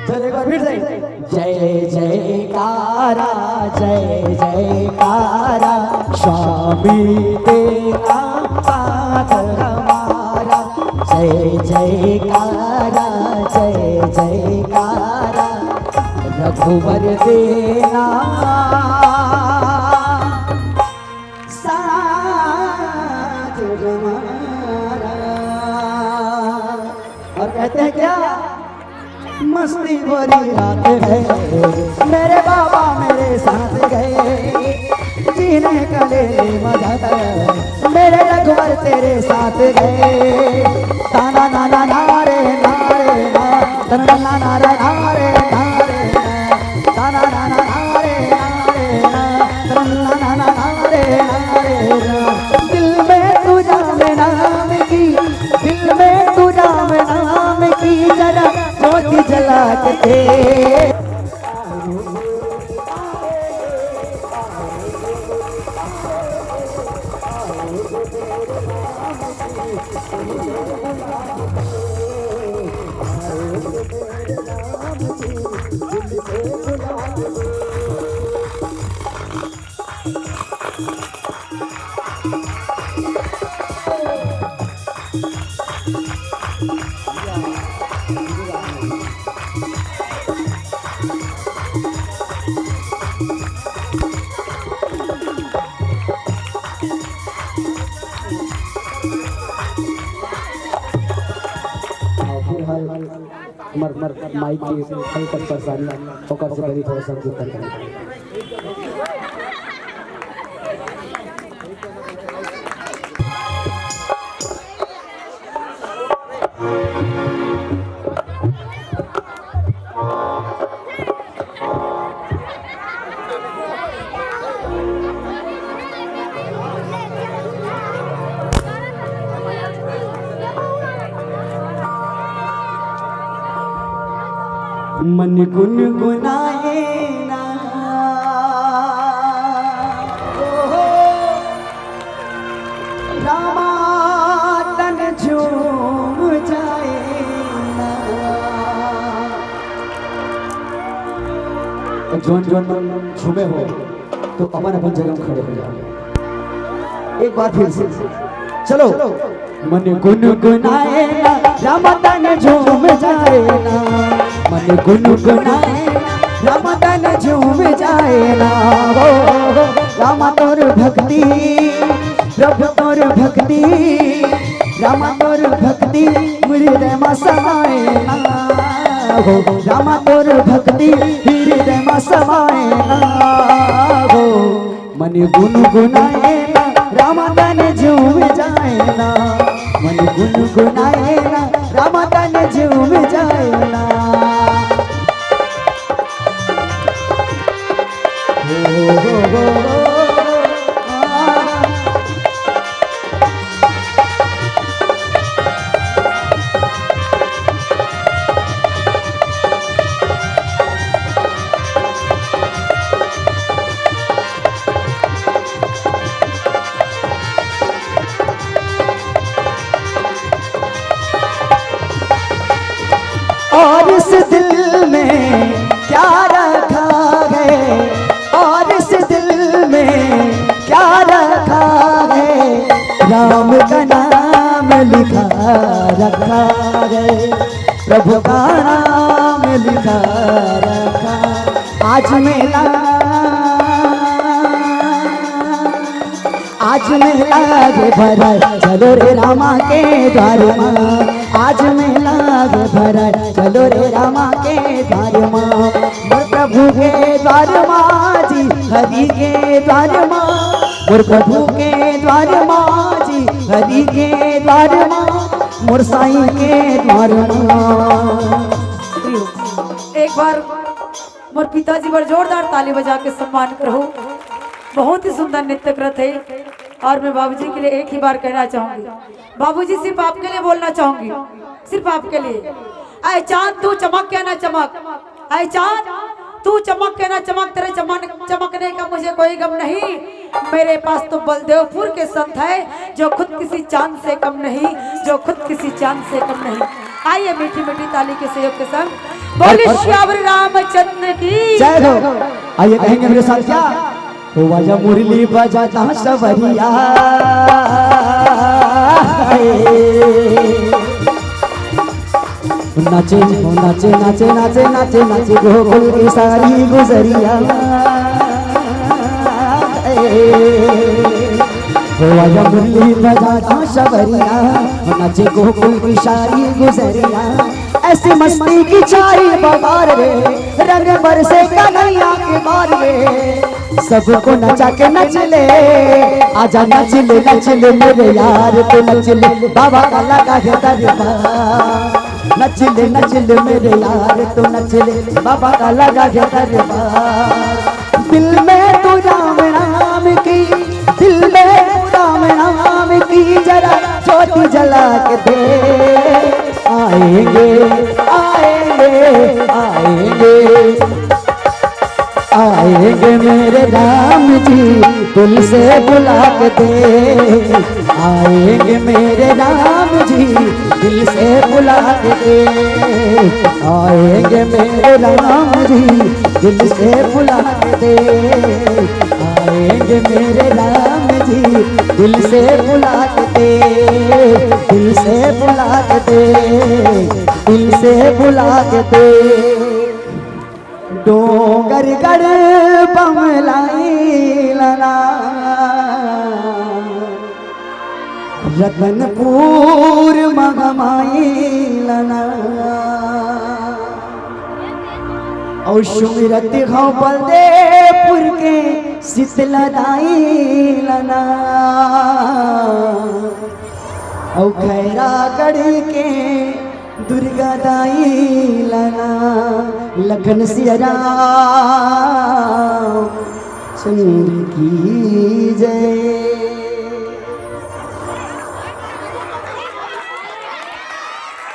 चल एक बार फिर से। जय जयकारा जय जयकारा, स्वामी तेरा पाद हमारा। जय जयकारा जय जयकारा, रघुवर देना साथ हमारा। और कहते हैं क्या? मस्ती भरी रात है, मेरे बाबा मेरे साथ गए, जीने का ले मजा है, मेरे रघुवर तेरे साथ गए। ताना नाना नारे नारे ना, ताना नाना नारे नारे ना, ताना नाना नारे नारे ना, ताना नाना नारे नारे ना। दिल में तू जाने नाम की, दिल में तू जाने नाम की, जरा ज्योति जला के दे। मर माइक की कई तक परेशानी होकर से बड़ी थोड़ा सा जुटा करें। मन गुनगुनाए ना, ओहो रामा तन झूम जाए ना। जोन जोन झूमे हो तो अपन अपन जगह खड़े हो जाओ। एक बार फिर से चलो। मन गुनगुनाए ना, रामा तन झूम जाए ना, मन गुनगुनाए रामा तन झूम जाए ना। हो रामा तोर भक्ति प्रभु तोर भक्ति, रामा तोर भक्ति हृदय में समाए ना। हो रामा तोर भक्ति हृदय में समाए ना। हो मन गुनगुनाए ना, रामा तन झूम जाए ना, मन गुनगुनाए ना, रामा तन झूम जाए ना। और इस दिल में क्या रखा है, और इस दिल में क्या रखा है, राम का नाम लिखा रखा है, प्रभु का नाम लिखा रखा। आज मेला गे भरा, चलो रे रामा के द्वार माँ। आज मेला गे भरा, चलो रे रामा के द्वार माँ। मोर प्रभु के द्वार माँ जी, हरि के द्वार माँ, मोर प्रभु के द्वार माँ जी, हरि के द्वार माँ, मोर साईं के द्वार माँ। एक बार मोर पिताजी पर जोरदार ताली बजा के सम्मान करो। बहुत ही सुंदर नृत्य करत है। और मैं बाबूजी के लिए एक ही बार कहना चाहूंगी, बाबूजी सिर्फ आपके लिए बोलना चाहूंगी, सिर्फ आपके लिए। आए चांद तू चमक के ना चमक, आए चांद तू चमक के ना चमक, तेरे चमकने का मुझे कोई गम नहीं। मेरे पास तो बलदेवपुर के संत है जो खुद किसी चांद से कम नहीं, जो खुद किसी चांद से कम नहीं। आइए मीठी मीठी ताली के सहयोग के संग बोलिए श्यावर रामचंद्र की जय हो। आइए कहेंगे मेरे साथ क्या, तो बाजा मुरली बजाता सवरिया, नाचे नाचे नाचे नाचे नाचे नाचे गोकुल की सारी गुजरिया। बाजा मुरली बजाता सवरिया, नाचे गोकुल की सारी गुजरिया। ऐसी मस्ती की छाई बहार रे, रंग बरसे कन्हैया के बार रे। सबको नचा के नच ले, आजा नच ले मेरे यार, तो नच ले बाबा का लगा है दरबार। नच ले मेरे यार, तो नच ले बाबा का लगा है दरबार। दिल में तो राम नाम की, दिल में तो राम नाम की जरा ज्योति जला के दे। आएंगे आएंगे आएंगे आएंगे मेरे राम जी, दिल से बुला के दे। आएंगे मेरे राम जी, दिल से बुला के दे। आएंगे मेरे राम जी, दिल से बुला के दे। आएंगे मेरे राम जी, दिल से बुला के दे। दिल से बुला के दे, दिल से बुला के दे। डोंगर गढ़ बमलाई लना, रतनपुर मगमाई लना। और सुमिरत हो बलदेवपुर के शीतलदाई लना। और खैरागढ़ के दुर्गा दाई लना। लखन सिया राम चंद्र की जय।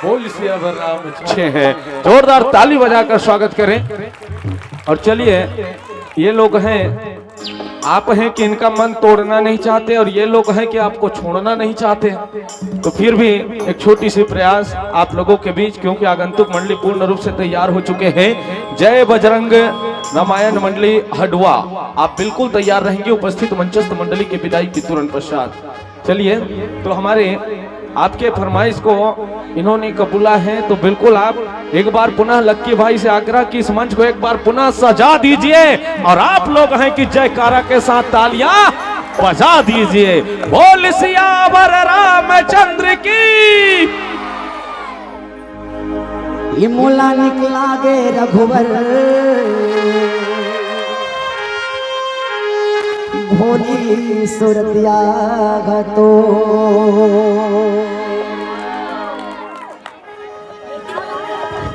बोल सियावर राम अच्छे हैं, जोरदार ताली बजाकर स्वागत करें। और चलिए, ये लोग हैं, आप हैं कि इनका मन तोड़ना नहीं चाहते, और ये लोग हैं कि आपको छोड़ना नहीं चाहते। तो फिर भी एक छोटी सी प्रयास आप लोगों के बीच, क्योंकि आगंतुक मंडली पूर्ण रूप से तैयार हो चुके हैं। जय बजरंग रामायण मंडली हडवा, आप बिल्कुल तैयार रहेंगे उपस्थित मंचस्थ मंडली के विदाई के तुरंत पश्चात। चलिए, तो हमारे आपके फरमाइश को इन्होंने कबूला है, तो बिल्कुल आप एक बार पुनः लक्की भाई से आग्रह कि इस मंच को एक बार पुनः सजा दीजिए, और आप लोग हैं कि जयकारा के साथ तालियां बजा दीजिए। बोल सियावर रामचंद्र की। ये मोला निकला गे रघुवर, भोली सुरतिया तो।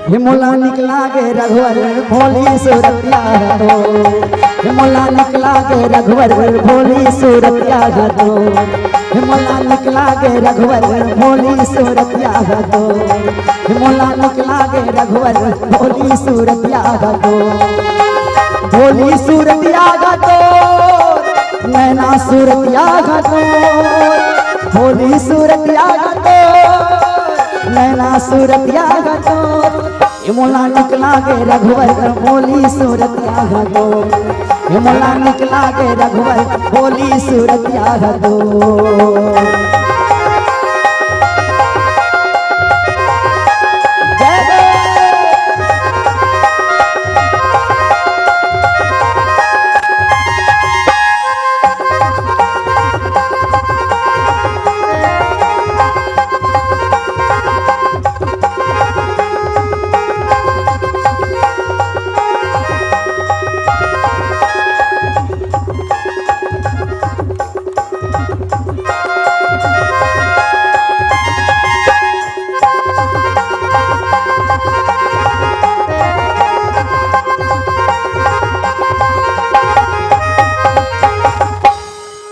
हिमोला निकला गे रघुवर, भोली सुरतिया तो। हिमोला निकला गे रघुवर, भोली सुरतिया तो। हिमोला निकला गे रघुवर, भोली सुरतिया तो। हिमोला निकला गे रघुवर, भोली सुरतिया तो। भोली सुरतिया तो, नैना सुरतिया तो। भोली सुरतिया तो, नैना सुरतिया तो। हिमोला निकला गे रघुवर, भोली सुरतिया तो। हिमोला निकला गे रघुवर, भोली सुरतिया तो।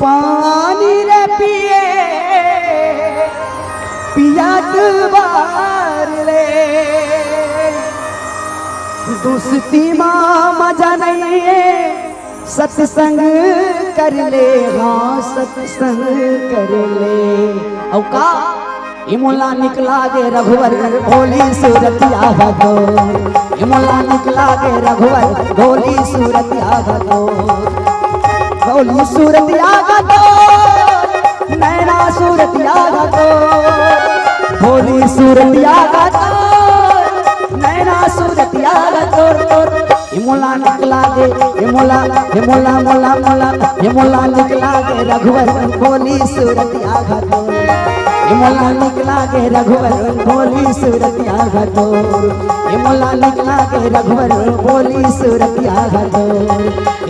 पानी रे पिए पिया बार ले दोस्ती माँ मजा नहीं है सत्संग कर ले हाँ सत्संग कर ले औ का इमोला निकला गे रघुवर भोली सूरतिया भगो इमोला निकला गे रघुवर भोली सूरतिया भगो भोली सूरतिया भगो नैना सूरतिया भगो भोली सूरतिया भगो नैना सूरतिया भगो इमोला निकला गे इमोला इमोला मोला मोला इमोला निकला गे रघुवर भोली सूरतिया भगो इमोला निकला गे रघुवर भोली सूरतिया भगो इमोला निकला गे रघुवर भोली सूरतिया भगो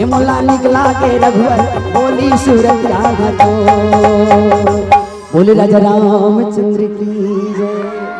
इमोला निकला गे रघुवर भोली सूरतिया भगो बोले राजा रामचंद्र की जय।